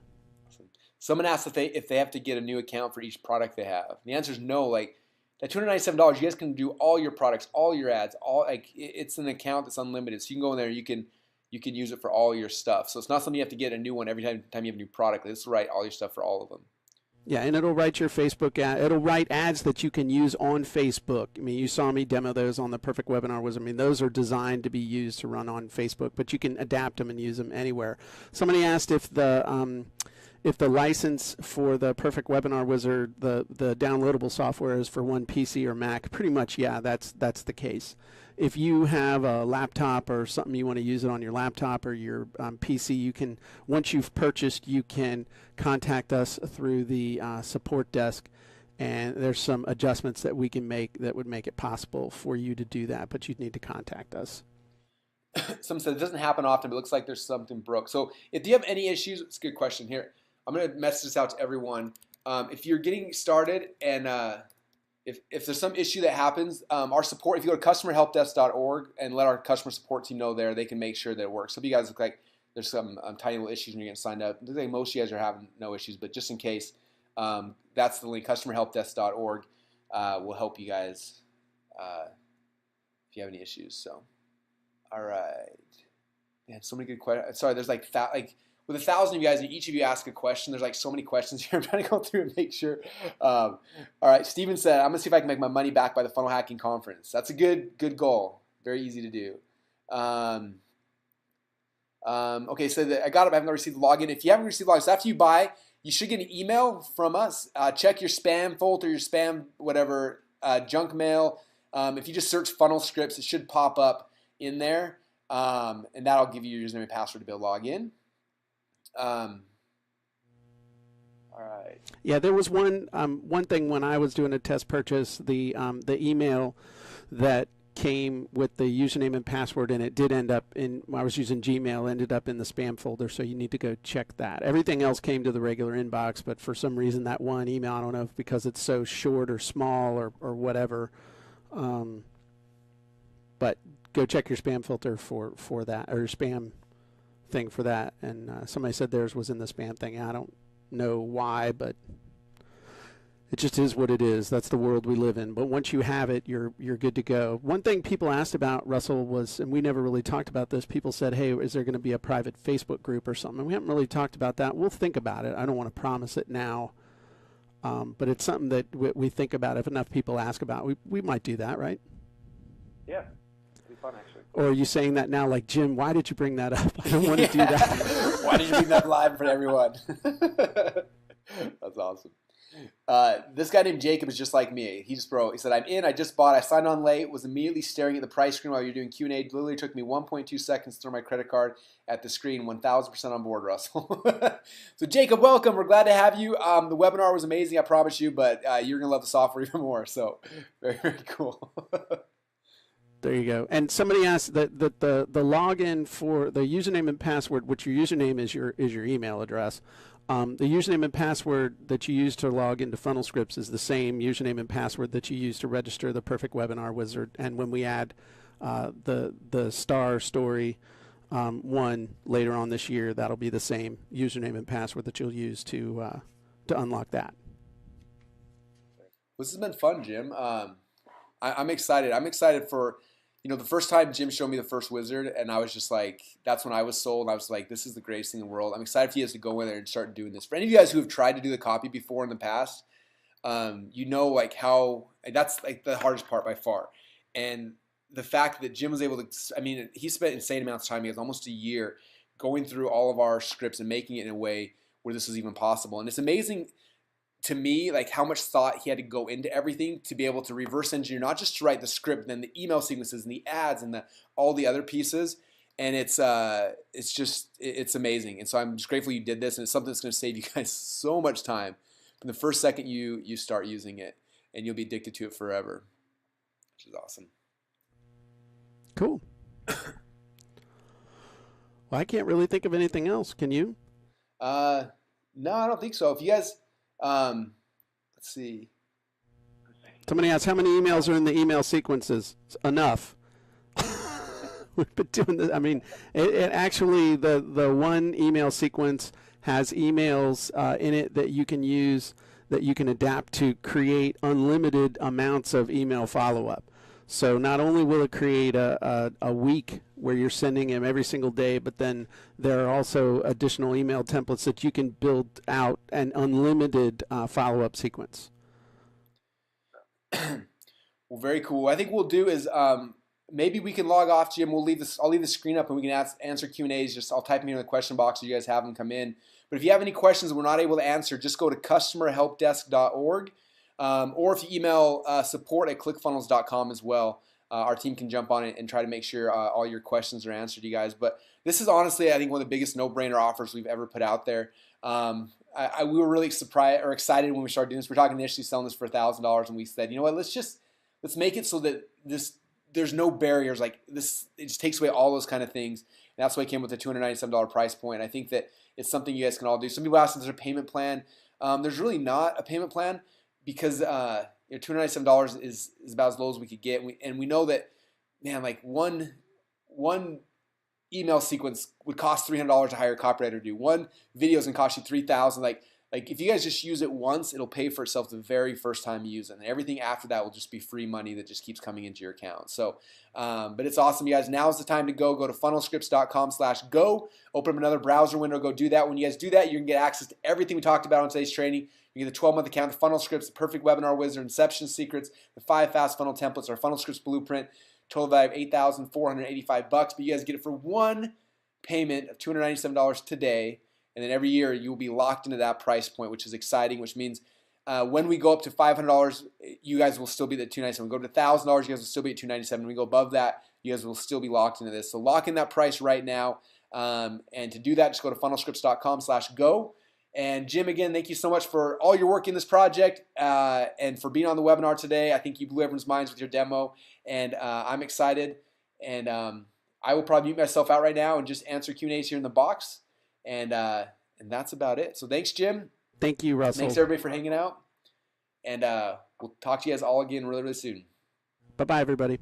Someone asked if they have to get a new account for each product they have. The answer is no. Like that $297, you guys can do all your products, all your ads, it's an account that's unlimited. So you can go in there, you can use it for all your stuff. So it's not something you have to get a new one every time you have a new product. This will write all your stuff for all of them. Yeah, and it'll write your Facebook ad. It'll write ads that you can use on Facebook. I mean, you saw me demo those on the Perfect Webinar Wizard. I mean, those are designed to be used to run on Facebook, but you can adapt them and use them anywhere. Somebody asked if the license for the Perfect Webinar Wizard, the downloadable software, is for one PC or Mac. Pretty much, yeah, that's the case. If you have a laptop or something you want to use it on your laptop or your PC, you can, once you've purchased, you can contact us through the support desk, and there's some adjustments that we can make that would make it possible for you to do that, but you'd need to contact us. Someone said it doesn't happen often, but it looks like there's something broke. So if you have any issues, it's a good question here. I'm going to message this out to everyone. If you're getting started and if there's some issue that happens, our support, if you go to customerhelpdesk.org and let our customer support team know there, they can make sure that it works. Some of you guys look like there's some tiny little issues when you're getting signed up. I think most of you guys are having no issues, but just in case, that's the link, customerhelpdesk.org will help you guys if you have any issues. So, all right. Man, so many good questions. Sorry, there's with 1,000 of you guys, and each of you ask a question. There's like so many questions here. I'm trying to go through and make sure. All right, Steven said, I'm going to see if I can make my money back by the Funnel Hacking Conference. That's a good goal. Very easy to do. Okay, so I got it. I haven't received the login. If you haven't received the login, so after you buy, you should get an email from us. Check your spam folder, your spam, whatever, junk mail. If you just search FunnelScripts, it should pop up in there. And that'll give you your username and password to be able to log in. All right. Yeah, there was one thing when I was doing a test purchase, the email that came with the username and password, and it did end up in, I was using Gmail, ended up in the spam folder, so you need to go check that. Everything else came to the regular inbox, but for some reason that one email, I don't know if because it's so short or small or whatever, but go check your spam filter for that, or your spam thing for that. And somebody said theirs was in the spam thing. I don't know why, but it just is what it is. That's the world we live in. But once you have it, you're good to go. One thing people asked about, Russell, was, and we never really talked about this, people said, hey, is there going to be a private Facebook group or something? And we haven't really talked about that. We'll think about it. I don't want to promise it now, but it's something that we think about. If enough people ask about, we might do that, right? Yeah, it'd be fun, actually. Or are you saying that now like, Jim, why did you bring that up? I don't want to do that. Why did you bring that live for everyone? That's awesome. This guy named Jacob is just like me. He said, I'm in, I just bought, I signed on late, was immediately staring at the price screen while you're doing Q&A. It literally took me 1.2 seconds to throw my credit card at the screen. 1,000% on board, Russell. So Jacob, welcome. We're glad to have you. The webinar was amazing, I promise you, but you're going to love the software even more. So very, very cool. There you go. And somebody asked that the login for the username and password, which your username is your email address. The username and password that you use to log into FunnelScripts is the same username and password that you use to register the Perfect Webinar Wizard. And when we add the star story one later on this year, that'll be the same username and password that you'll use to unlock that. This has been fun, Jim. I'm excited. I'm excited for, the first time Jim showed me the first wizard, and I was just like, that's when I was sold. I was like, this is the greatest thing in the world. I'm excited for you guys to go in there and start doing this. For any of you guys who have tried to do the copy before in the past, like how that's like the hardest part by far. And the fact that Jim was able to, he spent insane amounts of time, he has almost a year going through all of our scripts and making it in a way where this was even possible. And it's amazing to me, like how much thought he had to go into everything to be able to reverse engineer, not just to write the script, then the email sequences and the ads and all the other pieces. And it's amazing. And so I'm just grateful you did this, and it's something that's going to save you guys so much time from the first second you start using it, and you'll be addicted to it forever, which is awesome. Cool. Well, I can't really think of anything else. Can you? No, I don't think so. If you guys, let's see. Somebody asked how many emails are in the email sequences. It's enough. We've been doing this. I mean, it actually, the one email sequence has emails in it that you can use, that you can adapt to create unlimited amounts of email follow-up. So not only will it create a week where you're sending them every single day, but then there are also additional email templates that you can build out an unlimited follow-up sequence. Well, very cool. I think what we'll do is maybe we can log off, Jim. I'll leave the screen up and we can answer Q&As. I'll type them in the question box so you guys have them come in. But if you have any questions we're not able to answer, just go to customerhelpdesk.org. Or if you email support@clickfunnels.com as well, our team can jump on it and try to make sure all your questions are answered, you guys. But this is honestly, I think, one of the biggest no-brainer offers we've ever put out there. We were really surprised or excited when we started doing this. We're talking initially selling this for $1,000, and we said, you know what, let's make it so that there's no barriers like this. It just takes away all those kind of things. And that's why I came with the $297 price point. I think that it's something you guys can all do. Some people ask if there's a payment plan. There's really not a payment plan, because $297 is about as low as we could get, and we know that, man, like one email sequence would cost $300 to hire a copywriter to do. One video is gonna cost you $3,000. Like if you guys just use it once, it'll pay for itself the very first time you use it, and everything after that will just be free money that just keeps coming into your account. So, but it's awesome, you guys. Now is the time to go to funnelscripts.com/go. Open up another browser window, go do that. When you guys do that, you can get access to everything we talked about on today's training. You get the 12-month account, the FunnelScripts, the perfect webinar wizard, inception secrets, the 5 fast funnel templates, our FunnelScripts blueprint, total value of $8,485. But you guys get it for one payment of $297 today, and then every year you will be locked into that price point, which is exciting. Which means when we go up to $500, you guys will still be at $297. We go to $1,000, you guys will still be at $297. When we go above that, you guys will still be locked into this. So lock in that price right now, and to do that, just go to funnelscripts.com/go. And Jim, again, thank you so much for all your work in this project and for being on the webinar today. I think you blew everyone's minds with your demo, and I'm excited. And I will probably mute myself out right now and just answer Q&As here in the box. And that's about it. So thanks, Jim. Thank you, Russell. Thanks, everybody, for hanging out. And we'll talk to you guys all again really, really soon. Bye-bye, everybody.